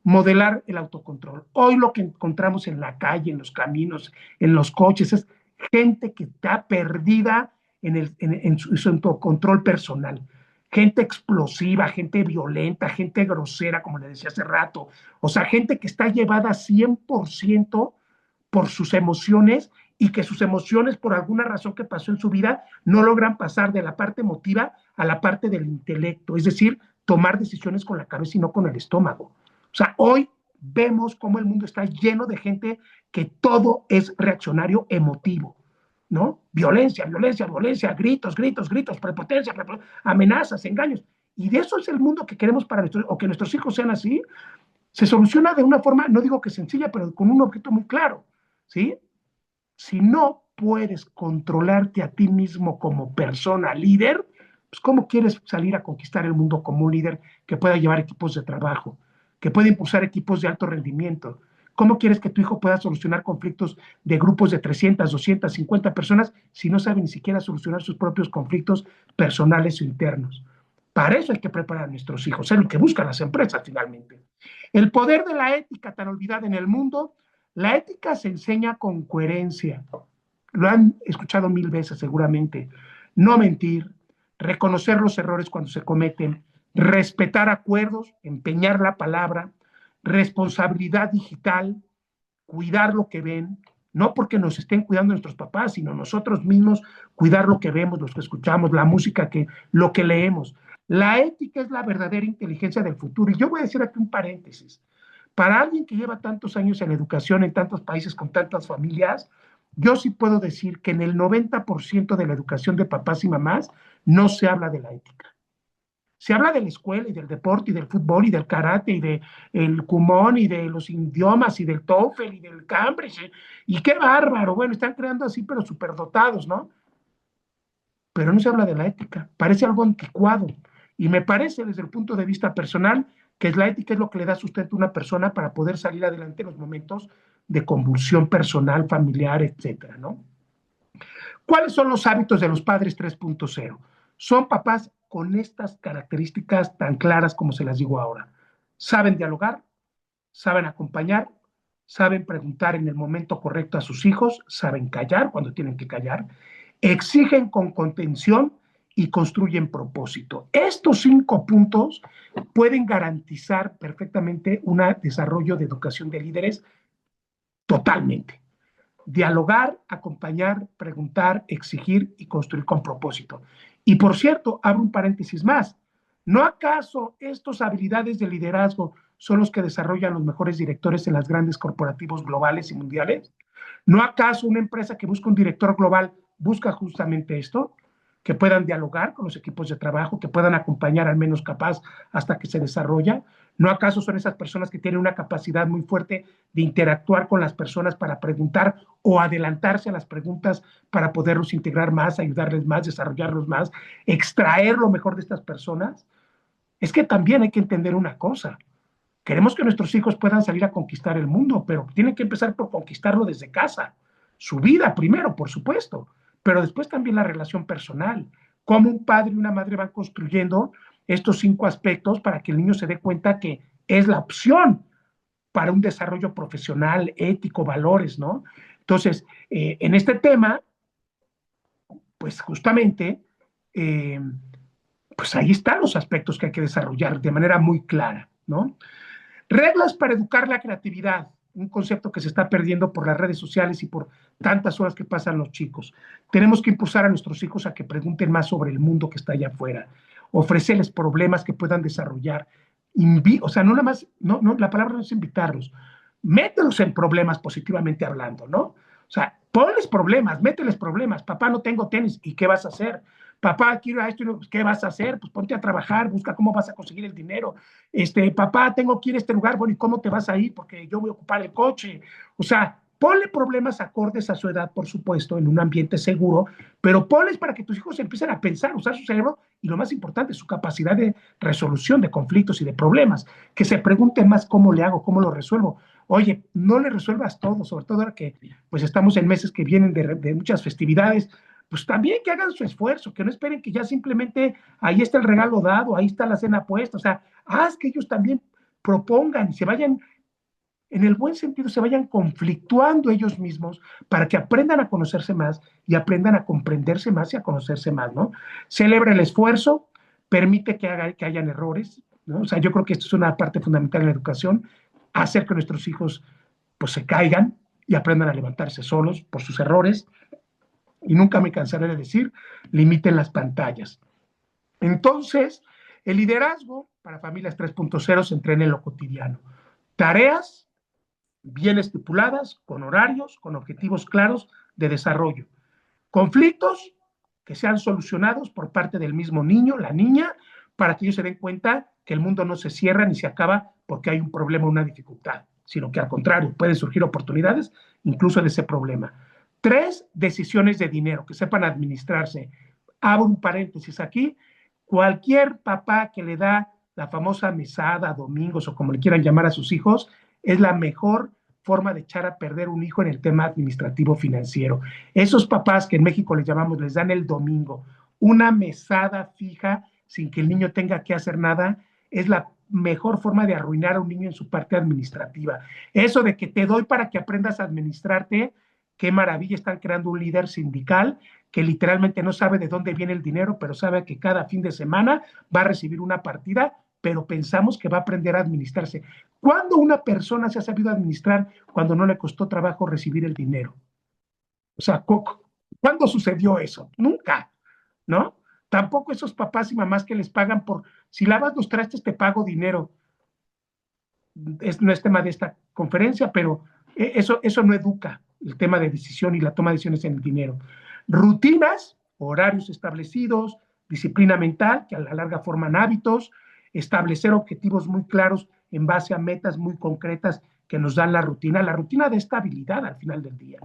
A: Modelar el autocontrol. Hoy lo que encontramos en la calle, en los caminos, en los coches, es gente que está perdida en su autocontrol personal. Gente explosiva, gente violenta, gente grosera, como le decía hace rato. O sea, gente que está llevada 100% por sus emociones y que sus emociones, por alguna razón que pasó en su vida, no logran pasar de la parte emotiva a la parte del intelecto, es decir, tomar decisiones con la cabeza y no con el estómago. O sea, hoy vemos cómo el mundo está lleno de gente que todo es reaccionario emotivo, ¿no? Violencia, violencia, violencia, gritos, gritos, gritos, prepotencia, amenazas, engaños. Y de eso es el mundo que queremos para nuestros, o que nuestros hijos sean así. Se soluciona de una forma, no digo que sencilla, pero con un objeto muy claro, ¿sí? Si no puedes controlarte a ti mismo como persona líder, pues ¿cómo quieres salir a conquistar el mundo como un líder que pueda llevar equipos de trabajo, que pueda impulsar equipos de alto rendimiento? ¿Cómo quieres que tu hijo pueda solucionar conflictos de grupos de 300, 250 personas si no sabe ni siquiera solucionar sus propios conflictos personales o internos? Para eso hay que preparar a nuestros hijos, es lo que buscan las empresas finalmente. El poder de la ética tan olvidada en el mundo. La ética se enseña con coherencia. Lo han escuchado 1000 veces seguramente. No mentir, reconocer los errores cuando se cometen, respetar acuerdos, empeñar la palabra, responsabilidad digital, cuidar lo que ven, no porque nos estén cuidando nuestros papás, sino nosotros mismos cuidar lo que vemos, lo que escuchamos, la música, lo que leemos. La ética es la verdadera inteligencia del futuro. Y yo voy a decir aquí un paréntesis. Para alguien que lleva tantos años en educación en tantos países con tantas familias, yo sí puedo decir que en el 90% de la educación de papás y mamás no se habla de la ética. Se habla de la escuela y del deporte y del fútbol y del karate y del Kumon y de los idiomas y del TOEFL y del Cambridge. Y qué bárbaro. Bueno, están creando así, pero superdotados, ¿no? Pero no se habla de la ética. Parece algo anticuado. Y me parece, desde el punto de vista personal, que la ética es lo que le da sustento a una persona para poder salir adelante en los momentos de convulsión personal, familiar, etcétera, ¿no? ¿Cuáles son los hábitos de los padres 3.0? Son papás con estas características tan claras como se las digo ahora. Saben dialogar, saben acompañar, saben preguntar en el momento correcto a sus hijos, saben callar cuando tienen que callar, exigen con contención y construyen propósito. Estos 5 puntos pueden garantizar perfectamente un desarrollo de educación de líderes totalmente. Dialogar, acompañar, preguntar, exigir y construir con propósito. Y por cierto, abro un paréntesis más. ¿No acaso estas habilidades de liderazgo son los que desarrollan los mejores directores en las grandes corporativos globales y mundiales? ¿No acaso una empresa que busca un director global busca justamente esto? Que puedan dialogar con los equipos de trabajo, que puedan acompañar al menos capaz hasta que se desarrolla. ¿No acaso son esas personas que tienen una capacidad muy fuerte de interactuar con las personas para preguntar o adelantarse a las preguntas para poderlos integrar más, ayudarles más, desarrollarlos más, extraer lo mejor de estas personas? Es que también hay que entender una cosa. Queremos que nuestros hijos puedan salir a conquistar el mundo, pero tienen que empezar por conquistarlo desde casa. Su vida primero, por supuesto, pero después también la relación personal. Cómo un padre y una madre van construyendo estos 5 aspectos para que el niño se dé cuenta que es la opción para un desarrollo profesional, ético, valores, ¿no? Entonces, en este tema, pues justamente, pues ahí están los aspectos que hay que desarrollar de manera muy clara, ¿no? Reglas para educar la creatividad, un concepto que se está perdiendo por las redes sociales y por tantas horas que pasan los chicos. Tenemos que impulsar a nuestros hijos a que pregunten más sobre el mundo que está allá afuera, ofrecerles problemas que puedan desarrollar. O sea, no nada más, no, la palabra no es invitarlos, mételos en problemas positivamente hablando, ¿no? O sea, ponles problemas, mételes problemas. Papá, no tengo tenis, ¿y qué vas a hacer? Papá, quiero a esto, ¿qué vas a hacer? Pues ponte a trabajar, busca cómo vas a conseguir el dinero. Papá, tengo que ir a este lugar, bueno, ¿y cómo te vas a ir? Porque yo voy a ocupar el coche. O sea, ponle problemas acordes a su edad, por supuesto, en un ambiente seguro, pero ponles para que tus hijos empiecen a pensar, usar su cerebro y lo más importante, su capacidad de resolución de conflictos y de problemas. Que se pregunten más cómo le hago, cómo lo resuelvo. Oye, no le resuelvas todo, sobre todo ahora que pues estamos en meses que vienen de muchas festividades, pues también que hagan su esfuerzo, que no esperen que ya simplemente ahí está el regalo dado, ahí está la cena puesta, o sea, haz que ellos también propongan y se vayan, en el buen sentido, se vayan conflictuando ellos mismos para que aprendan a conocerse más y aprendan a comprenderse más y a conocerse más, ¿no? Celebra el esfuerzo, permite que hayan errores, ¿no? O sea, yo creo que esto es una parte fundamental en la educación, hacer que nuestros hijos pues se caigan y aprendan a levantarse solos por sus errores. Y nunca me cansaré de decir, limiten las pantallas. Entonces, el liderazgo para familias 3.0 se entrena en lo cotidiano. Tareas bien estipuladas, con horarios, con objetivos claros de desarrollo. Conflictos que sean solucionados por parte del mismo niño, la niña, para que ellos se den cuenta que el mundo no se cierra ni se acaba porque hay un problema o una dificultad, sino que al contrario, pueden surgir oportunidades incluso de ese problema. 3, decisiones de dinero, que sepan administrarse. Abro un paréntesis aquí. Cualquier papá que le da la famosa mesada, domingos o como le quieran llamar a sus hijos, es la mejor forma de echar a perder un hijo en el tema administrativo financiero. Esos papás que en México les llamamos, les dan el domingo, una mesada fija sin que el niño tenga que hacer nada, es la mejor forma de arruinar a un niño en su parte administrativa. Eso de que te doy para que aprendas a administrarte, qué maravilla, están creando un líder sindical que literalmente no sabe de dónde viene el dinero, pero sabe que cada fin de semana va a recibir una partida, pero pensamos que va a aprender a administrarse. ¿Cuándo una persona se ha sabido administrar cuando no le costó trabajo recibir el dinero? O sea, ¿cuándo sucedió eso? Nunca, ¿no? Tampoco esos papás y mamás que les pagan por, si lavas los trastes te pago dinero. No es tema de esta conferencia, pero eso no educa el tema de decisión y la toma de decisiones en el dinero. Rutinas, horarios establecidos, disciplina mental, que a la larga forman hábitos, establecer objetivos muy claros en base a metas muy concretas que nos dan la rutina. La rutina de estabilidad al final del día.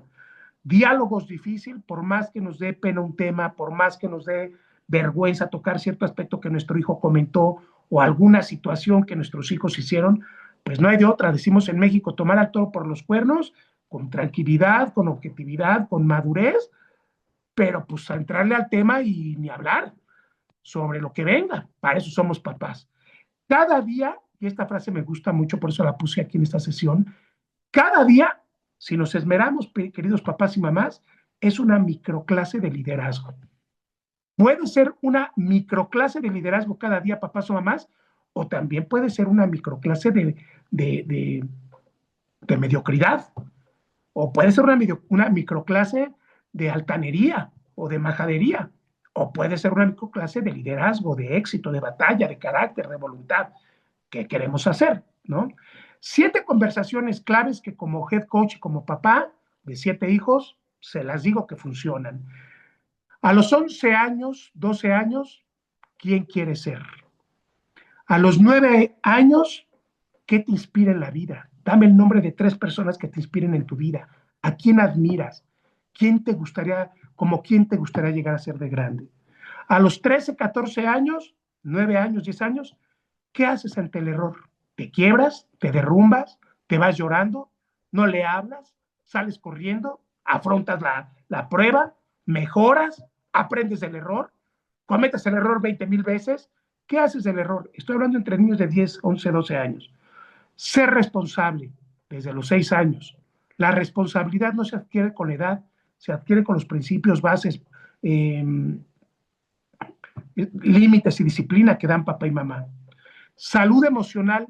A: Diálogos difíciles, por más que nos dé pena un tema, por más que nos dé vergüenza tocar cierto aspecto que nuestro hijo comentó o alguna situación que nuestros hijos hicieron, pues no hay de otra. Decimos en México, tomar al toro por los cuernos, con tranquilidad, con objetividad, con madurez, pero pues a entrarle al tema y ni hablar sobre lo que venga. Para eso somos papás. Cada día, y esta frase me gusta mucho, por eso la puse aquí en esta sesión, cada día, si nos esmeramos, queridos papás y mamás, es una microclase de liderazgo. Puede ser una microclase de liderazgo cada día, papás o mamás, o también puede ser una microclase de, de, de mediocridad, o puede ser una microclase de altanería o de majadería, o puede ser una microclase de liderazgo, de éxito, de batalla, de carácter, de voluntad que queremos hacer, ¿no? 7 conversaciones claves que como head coach, como papá de 7 hijos, se las digo que funcionan. A los 11 años, 12 años, ¿quién quiere ser? A los 9 años, ¿qué te inspira en la vida? Dame el nombre de 3 personas que te inspiren en tu vida. ¿A quién admiras? ¿Quién te gustaría, como quién te gustaría llegar a ser de grande? A los 13, 14 años, 9 años, 10 años, ¿qué haces ante el error? ¿Te quiebras? ¿Te derrumbas? ¿Te vas llorando? ¿No le hablas? ¿Sales corriendo? ¿Afrontas la prueba? ¿Mejoras? ¿Aprendes del error? ¿Cometes el error 20,000 veces? ¿Qué haces del error? Estoy hablando entre niños de 10, 11, 12 años. Ser responsable desde los 6 años. La responsabilidad no se adquiere con la edad, se adquiere con los principios, bases, eh, límites y disciplina que dan papá y mamá. Salud emocional,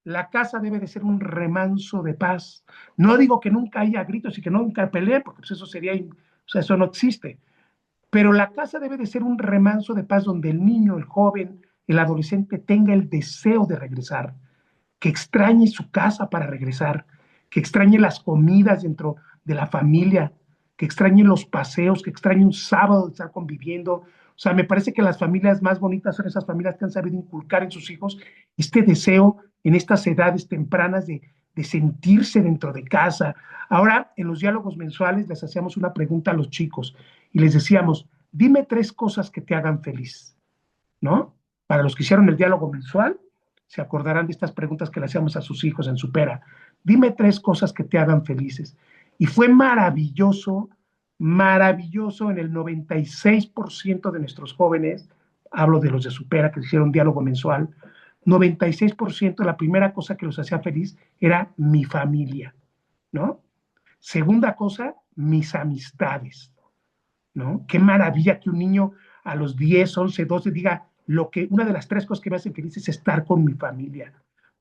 A: la casa debe de ser un remanso de paz. No digo que nunca haya gritos y que nunca peleen, porque pues eso sería, o sea, eso no existe. Pero la casa debe de ser un remanso de paz donde el niño, el joven, el adolescente tenga el deseo de regresar, que extrañe su casa para regresar, que extrañe las comidas dentro de la familia, que extrañe los paseos, que extrañe un sábado de estar conviviendo. O sea, me parece que las familias más bonitas son esas familias que han sabido inculcar en sus hijos este deseo en estas edades tempranas de sentirse dentro de casa. Ahora, en los diálogos mensuales les hacíamos una pregunta a los chicos y les decíamos, dime 3 cosas que te hagan feliz, ¿no? Para los que hicieron el diálogo mensual, se acordarán de estas preguntas que le hacíamos a sus hijos en Supera. Dime 3 cosas que te hagan felices. Y fue maravilloso, maravilloso en el 96% de nuestros jóvenes, hablo de los de Supera que hicieron diálogo mensual, 96% la primera cosa que los hacía feliz era mi familia, ¿no? Segunda cosa, mis amistades, ¿no? Qué maravilla que un niño a los 10, 11, 12 diga lo que una de las 3 cosas que me hacen feliz es estar con mi familia.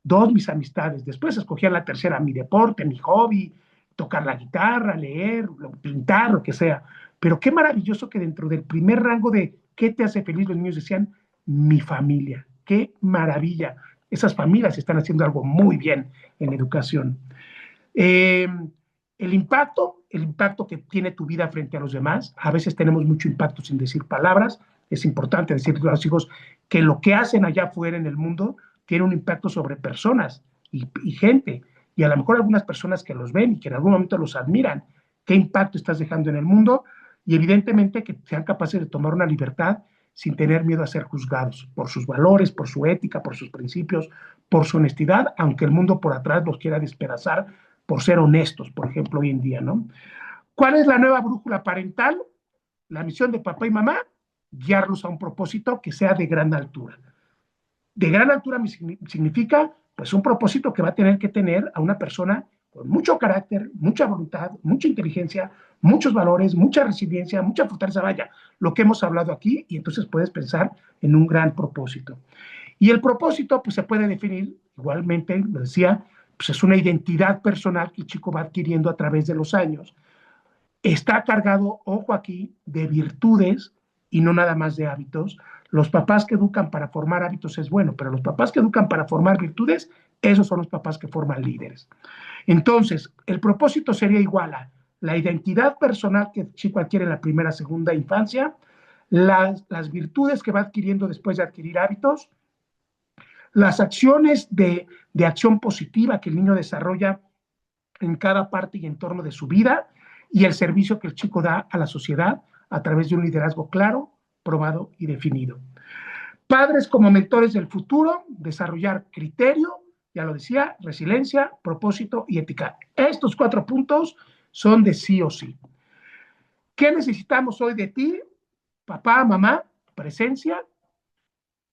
A: 2, mis amistades. Después escogía la tercera, mi deporte, mi hobby, tocar la guitarra, leer, pintar, lo que sea. Pero qué maravilloso que dentro del primer rango de qué te hace feliz, los niños decían mi familia. Qué maravilla. Esas familias están haciendo algo muy bien en educación. Eh, el impacto que tiene tu vida frente a los demás, a veces tenemos mucho impacto sin decir palabras, es importante decirle a los hijos que lo que hacen allá afuera en el mundo tiene un impacto sobre personas y gente, y a lo mejor algunas personas que los ven y que en algún momento los admiran, qué impacto estás dejando en el mundo, y evidentemente que sean capaces de tomar una libertad sin tener miedo a ser juzgados por sus valores, por su ética, por sus principios, por su honestidad, aunque el mundo por atrás los quiera despedazar por ser honestos, por ejemplo, hoy en día, ¿no? ¿Cuál es la nueva brújula parental? La misión de papá y mamá, guiarlos a un propósito que sea de gran altura. De gran altura significa, pues, un propósito que va a tener que tener a una persona con mucho carácter, mucha voluntad, mucha inteligencia, muchos valores, mucha resiliencia, mucha fortaleza, vaya, lo que hemos hablado aquí, y entonces puedes pensar en un gran propósito. Y el propósito, pues, se puede definir igualmente, lo decía, pues es una identidad personal que el chico va adquiriendo a través de los años. Está cargado, ojo aquí, de virtudes y no nada más de hábitos. Los papás que educan para formar hábitos es bueno, pero los papás que educan para formar virtudes, esos son los papás que forman líderes. Entonces, el propósito sería igual a la identidad personal que el chico adquiere en la primera, segunda infancia, las virtudes que va adquiriendo después de adquirir hábitos, las acciones de acción positiva que el niño desarrolla en cada parte y entorno de su vida y el servicio que el chico da a la sociedad a través de un liderazgo claro, probado y definido. Padres como mentores del futuro, desarrollar criterio, ya lo decía, resiliencia, propósito y ética. Estos 4 puntos son de sí o sí. ¿Qué necesitamos hoy de ti, papá, mamá? Presencia,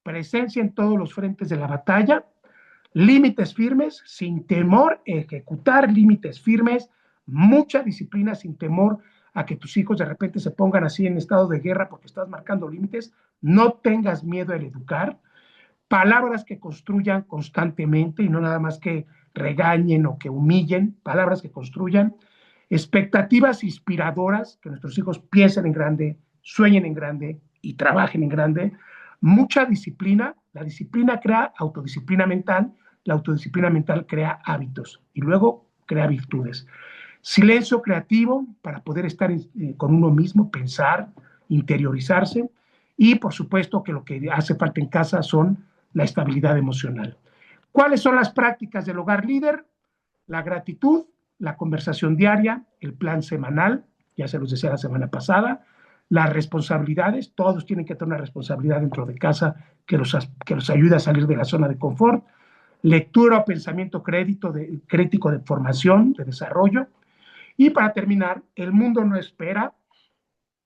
A: presencia en todos los frentes de la batalla, límites firmes, sin temor, ejecutar límites firmes, mucha disciplina sin temor a que tus hijos de repente se pongan así en estado de guerra porque estás marcando límites, no tengas miedo al educar, palabras que construyan constantemente y no nada más que regañen o que humillen, palabras que construyan, expectativas inspiradoras, que nuestros hijos piensen en grande, sueñen en grande y trabajen en grande, mucha disciplina, la disciplina crea autodisciplina mental, la autodisciplina mental crea hábitos y luego crea virtudes. Silencio creativo para poder estar con uno mismo, pensar, interiorizarse y por supuesto que lo que hace falta en casa son la estabilidad emocional. ¿Cuáles son las prácticas del hogar líder? La gratitud, la conversación diaria, el plan semanal, ya se los decía la semana pasada, las responsabilidades, todos tienen que tener una responsabilidad dentro de casa que los ayude a salir de la zona de confort, lectura o pensamiento crítico de formación, de desarrollo, y para terminar, el mundo no espera,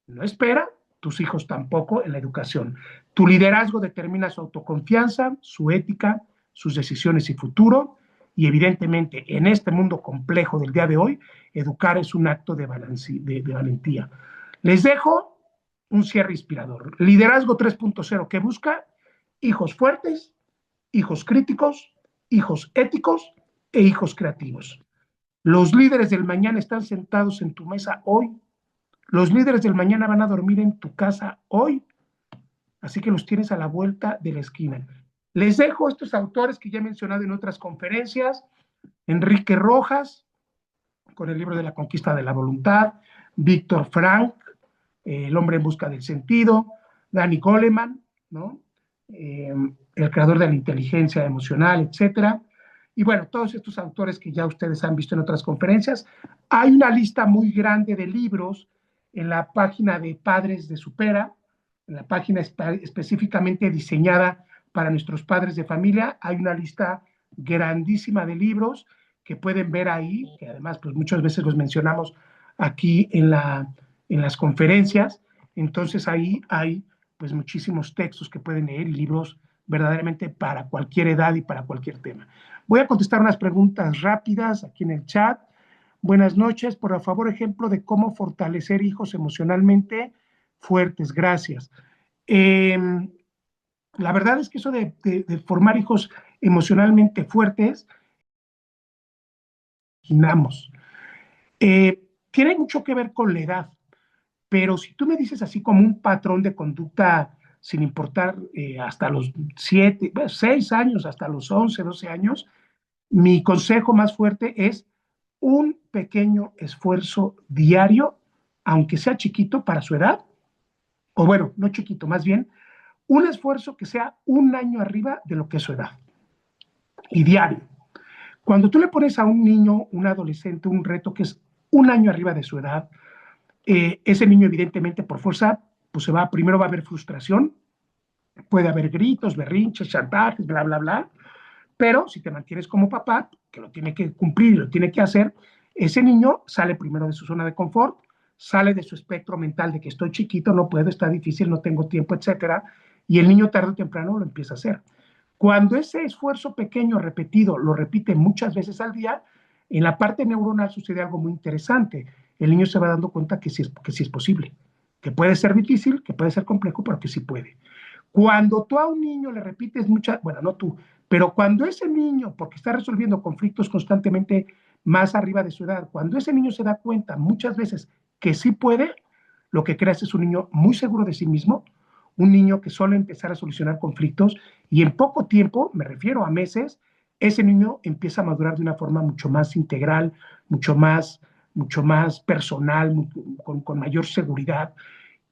A: no espera, tus hijos tampoco en la educación. Tu liderazgo determina su autoconfianza, su ética, sus decisiones y futuro. y evidentemente en este mundo complejo del día de hoy, educar es un acto de valentía. Les dejo un cierre inspirador. Liderazgo 3.0 que busca hijos fuertes, hijos críticos, hijos éticos e hijos creativos. Los líderes del mañana están sentados en tu mesa hoy. Los líderes del mañana van a dormir en tu casa hoy. Así que los tienes a la vuelta de la esquina. Les dejo estos autores que ya he mencionado en otras conferencias. Enrique Rojas, con el libro de la conquista de la voluntad. Víctor Frank, El hombre en busca del sentido. Danny Goleman, ¿no? El creador de la inteligencia emocional, etcétera. Y bueno, todos estos autores que ya ustedes han visto en otras conferencias. Hay una lista muy grande de libros en la página de Padres de Supera, en la página específicamente diseñada para nuestros padres de familia. Hay una lista grandísima de libros que pueden ver ahí, que además pues muchas veces los mencionamos aquí en las conferencias. Entonces ahí hay pues muchísimos textos que pueden leer y libros verdaderamente para cualquier edad y para cualquier tema. Voy a contestar unas preguntas rápidas aquí en el chat. Buenas noches, por favor, ejemplo de cómo fortalecer hijos emocionalmente fuertes. Gracias. La verdad es que eso de formar hijos emocionalmente fuertes, imaginamos, tiene mucho que ver con la edad. Pero si tú me dices así como un patrón de conducta, sin importar hasta los 7, 6 años, hasta los 11, 12 años, mi consejo más fuerte es un pequeño esfuerzo diario, aunque sea chiquito para su edad, o bueno, no chiquito, más bien, un esfuerzo que sea un año arriba de lo que es su edad, y diario. Cuando tú le pones a un niño, un adolescente, un reto que es un año arriba de su edad, ese niño evidentemente por fuerza, pues primero va a haber frustración, puede haber gritos, berrinches, chantajes, bla, bla, bla, pero si te mantienes como papá, que lo tiene que cumplir, lo tiene que hacer, ese niño sale primero de su zona de confort, sale de su espectro mental de que estoy chiquito, no puedo, está difícil, no tengo tiempo, etcétera, y el niño tarde o temprano lo empieza a hacer. Cuando ese esfuerzo pequeño repetido lo repite muchas veces al día, en la parte neuronal sucede algo muy interesante. El niño se va dando cuenta que sí es posible, que puede ser difícil, que puede ser complejo, pero que sí puede. Cuando tú a un niño le repites muchas, bueno, no tú, pero cuando ese niño, porque está resolviendo conflictos constantemente más arriba de su edad, cuando ese niño se da cuenta muchas veces que sí puede, lo que creas es un niño muy seguro de sí mismo, un niño que suele empezar a solucionar conflictos y en poco tiempo, me refiero a meses, ese niño empieza a madurar de una forma mucho más integral, mucho más personal, con mayor seguridad.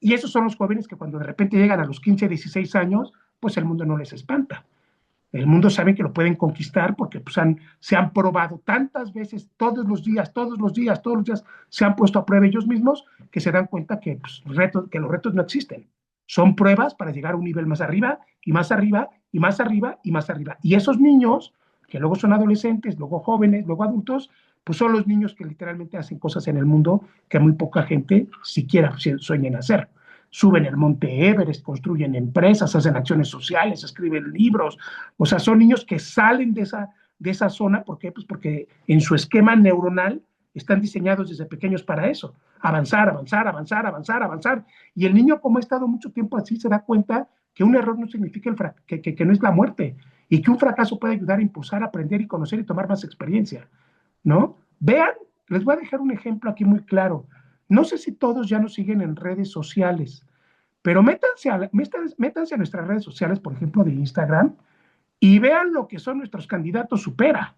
A: Y esos son los jóvenes que cuando de repente llegan a los 15, 16 años, pues el mundo no les espanta. El mundo sabe que lo pueden conquistar porque pues, se han probado tantas veces, todos los días, se han puesto a prueba ellos mismos que se dan cuenta que, pues, que los retos no existen. Son pruebas para llegar a un nivel más arriba y más arriba y más arriba y más arriba. Y esos niños, que luego son adolescentes, luego jóvenes, luego adultos, pues son los niños que literalmente hacen cosas en el mundo que muy poca gente siquiera sueña hacer. Suben el monte Everest, construyen empresas, hacen acciones sociales, escriben libros. O sea, son niños que salen de esa zona. ¿Por qué? Pues porque en su esquema neuronal están diseñados desde pequeños para eso. Avanzar, avanzar, avanzar, avanzar, avanzar. Y el niño, como ha estado mucho tiempo así, se da cuenta que un error no significa que no es la muerte y que un fracaso puede ayudar a impulsar, a aprender y conocer y tomar más experiencia, ¿no? Vean, les voy a dejar un ejemplo aquí muy claro. No sé si todos ya nos siguen en redes sociales, pero métanse a nuestras redes sociales, por ejemplo, de Instagram, y vean lo que son nuestros candidatos Supera.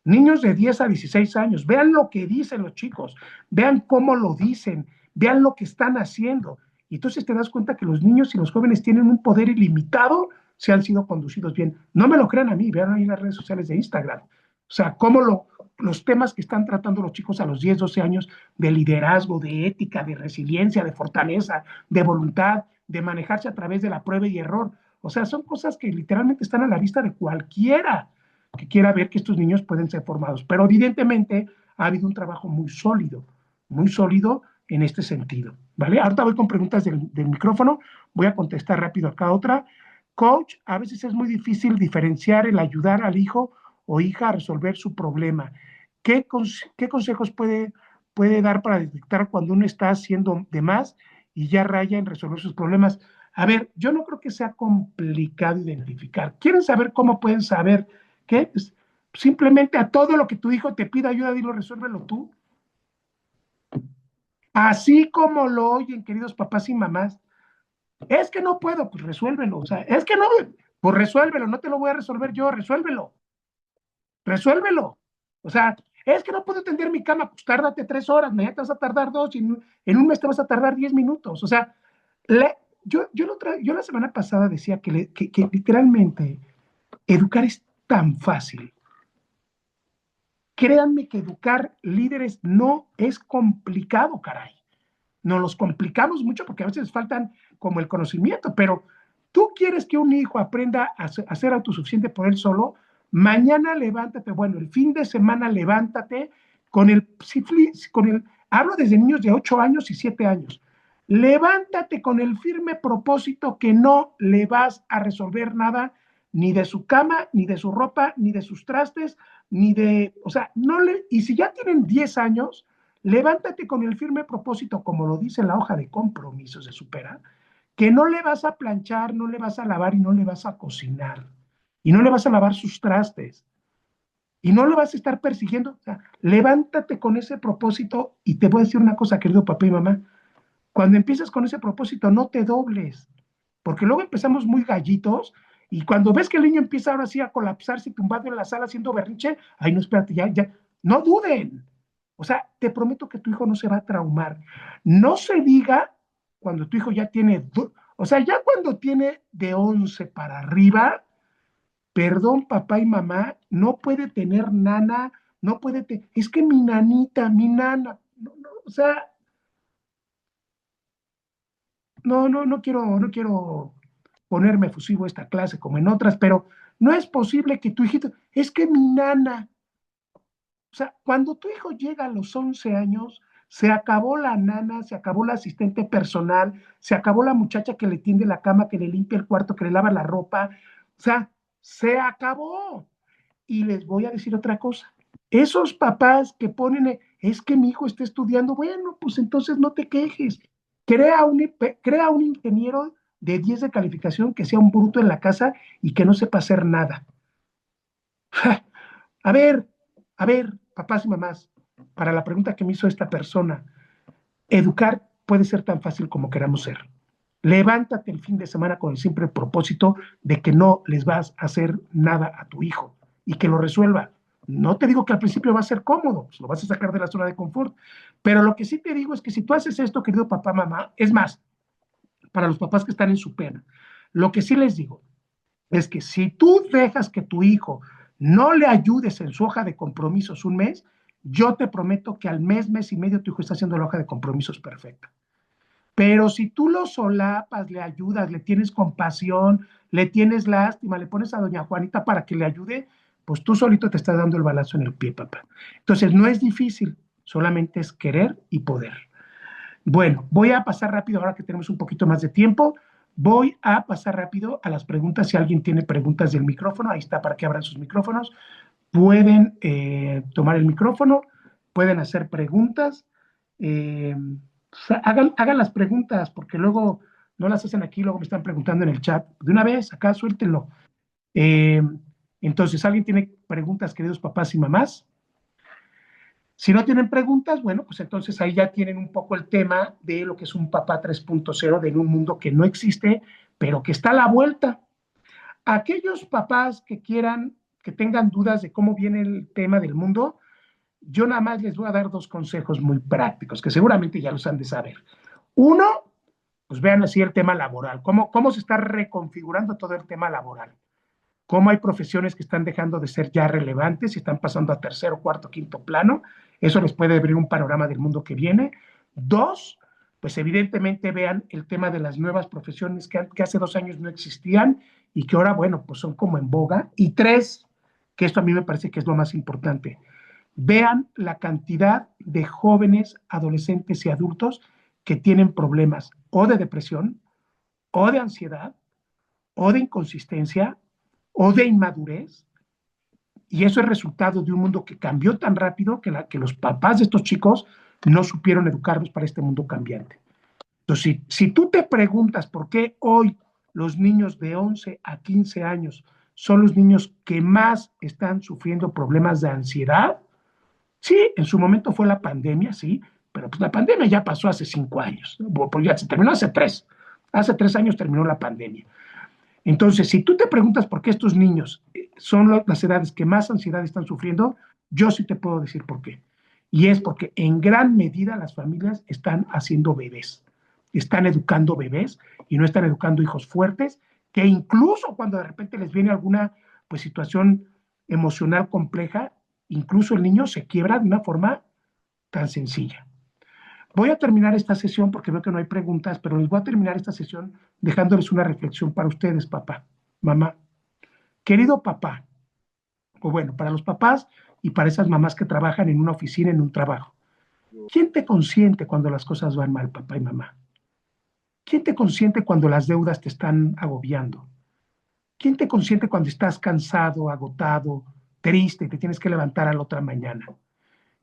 A: Niños de 10 a 16 años, vean lo que dicen los chicos, vean cómo lo dicen, vean lo que están haciendo. Y entonces te das cuenta que los niños y los jóvenes tienen un poder ilimitado si han sido conducidos bien. No me lo crean a mí, vean ahí en las redes sociales de Instagram. O sea, los temas que están tratando los chicos a los 10, 12 años de liderazgo, de ética, de resiliencia, de fortaleza, de voluntad, de manejarse a través de la prueba y error. O sea, son cosas que literalmente están a la vista de cualquiera que quiera ver que estos niños pueden ser formados. Pero evidentemente ha habido un trabajo muy sólido en este sentido. ¿Vale? Ahorita voy con preguntas del micrófono, voy a contestar rápido acá otra. Coach, a veces es muy difícil diferenciar el ayudar al hijo o hija a resolver su problema. ¿Qué consejos puede dar para detectar cuando uno está haciendo de más y ya raya en resolver sus problemas? A ver, yo no creo que sea complicado identificar. ¿Quieren saber cómo pueden saber qué? Pues, simplemente a todo lo que tu hijo te pida ayuda, dilo, resuélvelo tú. Así como lo oyen, queridos papás y mamás. Es que no puedo, pues resuélvelo. O sea, es que no, pues resuélvelo, no te lo voy a resolver yo, resuélvelo. O sea, es que no puedo tender mi cama, pues tárdate 3 horas, mañana te vas a tardar 2 y en un mes te vas a tardar 10 minutos. O sea, yo la semana pasada decía que literalmente educar es tan fácil. Créanme que educar líderes no es complicado, caray. Nos los complicamos mucho porque a veces faltan como el conocimiento, pero tú quieres que un hijo aprenda a ser autosuficiente por él solo, mañana levántate, bueno, el fin de semana levántate hablo desde niños de 8 años y 7 años, levántate con el firme propósito que no le vas a resolver nada, ni de su cama, ni de su ropa, ni de sus trastes, o sea, y si ya tienen 10 años, levántate con el firme propósito, como lo dice la hoja de compromisos de Supera, que no le vas a planchar, no le vas a lavar y no le vas a cocinar. Y no le vas a lavar sus trastes. Y no le vas a estar persiguiendo. O sea, levántate con ese propósito y te voy a decir una cosa, querido papá y mamá. Cuando empiezas con ese propósito, no te dobles. Porque luego empezamos muy gallitos y cuando ves que el niño empieza ahora sí a colapsarse tumbado en la sala haciendo berrinche, ay, no, espérate, ya, no duden. O sea, te prometo que tu hijo no se va a traumar. No se diga cuando tu hijo ya tiene, o sea, ya cuando tiene de 11 para arriba, perdón, papá y mamá, no puede tener nana, no puede tener, es que mi nanita, mi nana, no, o sea, no quiero ponerme efusivo a esta clase como en otras, pero no es posible que tu hijito, es que mi nana, o sea, cuando tu hijo llega a los 11 años, se acabó la nana, se acabó la asistente personal, se acabó la muchacha que le tiende la cama, que le limpia el cuarto, que le lava la ropa, o sea, se acabó. Y les voy a decir otra cosa. Esos papás que ponen, es que mi hijo está estudiando, bueno, pues entonces no te quejes. Crea un ingeniero de 10 de calificación que sea un bruto en la casa y que no sepa hacer nada. A ver, a ver, papás y mamás, para la pregunta que me hizo esta persona, educar puede ser tan fácil como queramos ser. Levántate el fin de semana con el simple propósito de que no les vas a hacer nada a tu hijo y que lo resuelva. No te digo que al principio va a ser cómodo, pues lo vas a sacar de la zona de confort, pero lo que sí te digo es que si tú haces esto, querido papá, mamá, es más, para los papás que están en su pena, lo que sí les digo es que si tú dejas que tu hijo no le ayudes en su hoja de compromisos un mes, yo te prometo que al mes, mes y medio tu hijo está haciendo la hoja de compromisos perfecta. Pero si tú lo solapas, le ayudas, le tienes compasión, le tienes lástima, le pones a doña Juanita para que le ayude, pues tú solito te estás dando el balazo en el pie, papá. Entonces, no es difícil, solamente es querer y poder. Bueno, voy a pasar rápido ahora que tenemos un poquito más de tiempo. Voy a pasar rápido a las preguntas. Si alguien tiene preguntas del micrófono, ahí está para que abran sus micrófonos. Pueden tomar el micrófono, pueden hacer preguntas. Hagan las preguntas, porque luego no las hacen aquí, luego me están preguntando en el chat. De una vez, acá suéltenlo. Eh, entonces, ¿alguien tiene preguntas, queridos papás y mamás? Si no tienen preguntas, bueno, pues entonces ahí ya tienen un poco el tema de lo que es un papá 3.0 de un mundo que no existe, pero que está a la vuelta. Aquellos papás que quieran, que tengan dudas de cómo viene el tema del mundo, yo nada más les voy a dar 2 consejos muy prácticos, que seguramente ya los han de saber. Uno, pues vean así el tema laboral, cómo se está reconfigurando todo el tema laboral, cómo hay profesiones que están dejando de ser ya relevantes y están pasando a tercero, cuarto, quinto plano. Eso les puede abrir un panorama del mundo que viene. Dos, pues evidentemente vean el tema de las nuevas profesiones que hace 2 años no existían y que ahora, bueno, pues son como en boga. Y tres, que esto a mí me parece que es lo más importante, vean la cantidad de jóvenes, adolescentes y adultos que tienen problemas o de depresión, o de ansiedad, o de inconsistencia, o de inmadurez, Y eso es resultado de un mundo que cambió tan rápido que los papás de estos chicos no supieron educarlos para este mundo cambiante. Entonces, si tú te preguntas por qué hoy los niños de 11 a 15 años son los niños que más están sufriendo problemas de ansiedad, sí, en su momento fue la pandemia, sí, pero pues la pandemia ya pasó hace 5 años, pues ya se terminó hace 3. Hace 3 años terminó la pandemia. Entonces, si tú te preguntas por qué estos niños son las edades que más ansiedad están sufriendo, yo sí te puedo decir por qué. Y es porque en gran medida las familias están haciendo bebés, están educando bebés y no están educando hijos fuertes, que incluso cuando de repente les viene alguna pues, situación emocional compleja, incluso el niño se quiebra de una forma tan sencilla. Voy a terminar esta sesión porque veo que no hay preguntas, pero les voy a terminar esta sesión dejándoles una reflexión para ustedes, papá, mamá. Querido papá, o bueno, para los papás y para esas mamás que trabajan en una oficina, en un trabajo. ¿Quién te consiente cuando las cosas van mal, papá y mamá? ¿Quién te consiente cuando las deudas te están agobiando? ¿Quién te consiente cuando estás cansado, agotado, triste y te tienes que levantar a la otra mañana?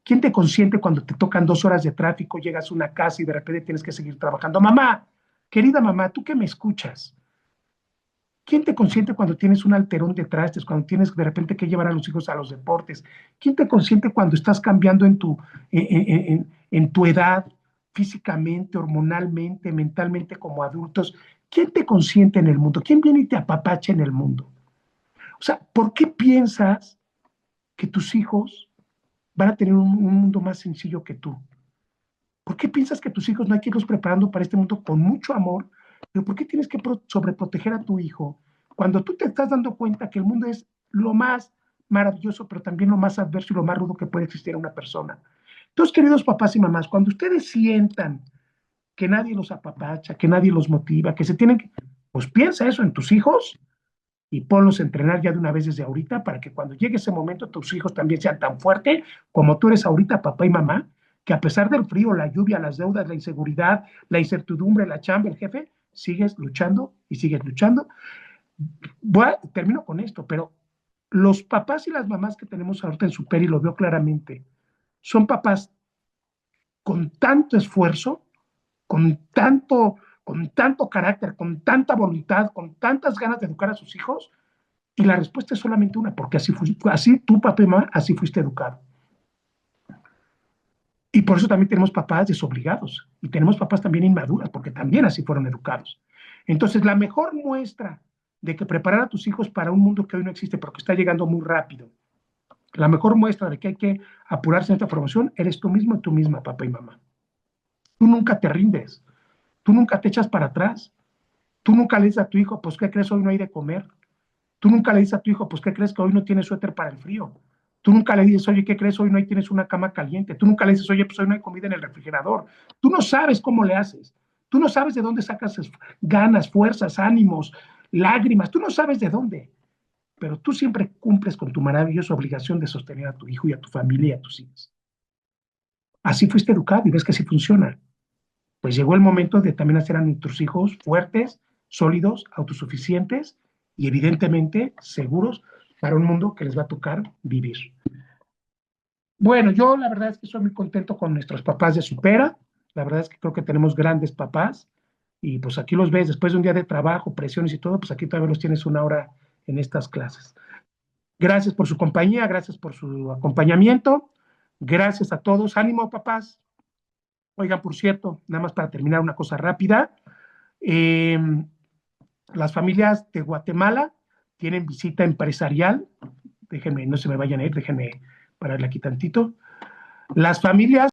A: ¿Quién te consiente cuando te tocan 2 horas de tráfico, llegas a una casa y de repente tienes que seguir trabajando? Mamá, querida mamá, tú que me escuchas, ¿quién te consiente cuando tienes un alterón de trastes, cuando tienes de repente que llevar a los hijos a los deportes? ¿Quién te consiente cuando estás cambiando en tu edad físicamente, hormonalmente, mentalmente como adultos? ¿Quién te consiente en el mundo? ¿Quién viene y te apapacha en el mundo? O sea, ¿por qué piensas que tus hijos van a tener un mundo más sencillo que tú? ¿Por qué piensas que tus hijos no hay que irlos preparando para este mundo con mucho amor? Pero ¿por qué tienes que sobreproteger a tu hijo cuando tú te estás dando cuenta que el mundo es lo más maravilloso, pero también lo más adverso y lo más rudo que puede existir en una persona? Entonces, queridos papás y mamás, cuando ustedes sientan que nadie los apapacha, que nadie los motiva, que se tienen que, pues piensa eso en tus hijos y ponlos a entrenar ya de una vez desde ahorita para que cuando llegue ese momento tus hijos también sean tan fuertes como tú eres ahorita, papá y mamá, que a pesar del frío, la lluvia, las deudas, la inseguridad, la incertidumbre, la chamba, el jefe, sigues luchando y sigues luchando. Termino con esto, pero los papás y las mamás que tenemos ahorita en Super, y lo veo claramente, son papás con tanto esfuerzo, con tanto carácter, con tanta voluntad, con tantas ganas de educar a sus hijos, y la respuesta es solamente una, porque así tú, papá y mamá, así fuiste educado. Y por eso también tenemos papás desobligados y tenemos papás también inmaduras, porque también así fueron educados. Entonces, la mejor muestra de que preparar a tus hijos para un mundo que hoy no existe, porque está llegando muy rápido, la mejor muestra de que hay que apurarse en esta formación eres tú mismo y tú misma, papá y mamá. Tú nunca te rindes, tú nunca te echas para atrás, tú nunca le dices a tu hijo, pues, ¿qué crees? Hoy no hay de comer. Tú nunca le dices a tu hijo, pues, ¿qué crees? Que hoy no tienes suéter para el frío. Tú nunca le dices, oye, ¿qué crees? Hoy no tienes una cama caliente. Tú nunca le dices, oye, pues hoy no hay comida en el refrigerador. Tú no sabes cómo le haces. Tú no sabes de dónde sacas ganas, fuerzas, ánimos, lágrimas. Tú no sabes de dónde. Pero tú siempre cumples con tu maravillosa obligación de sostener a tu hijo y a tu familia y a tus hijos. Así fuiste educado y ves que así funciona. Pues llegó el momento de también hacer a nuestros hijos fuertes, sólidos, autosuficientes y evidentemente seguros para un mundo que les va a tocar vivir. Bueno, yo la verdad es que soy muy contento con nuestros papás de Supera. La verdad es que creo que tenemos grandes papás y pues aquí los ves después de un día de trabajo, presiones y todo, pues aquí todavía los tienes una hora en estas clases. Gracias por su compañía, gracias por su acompañamiento. Gracias a todos. Ánimo, papás. Oigan, por cierto, nada más para terminar una cosa rápida. Eh, las familias de Guatemala tienen visita empresarial. Déjenme, no se me vayan a ir, déjenme pararle aquí tantito. Las familias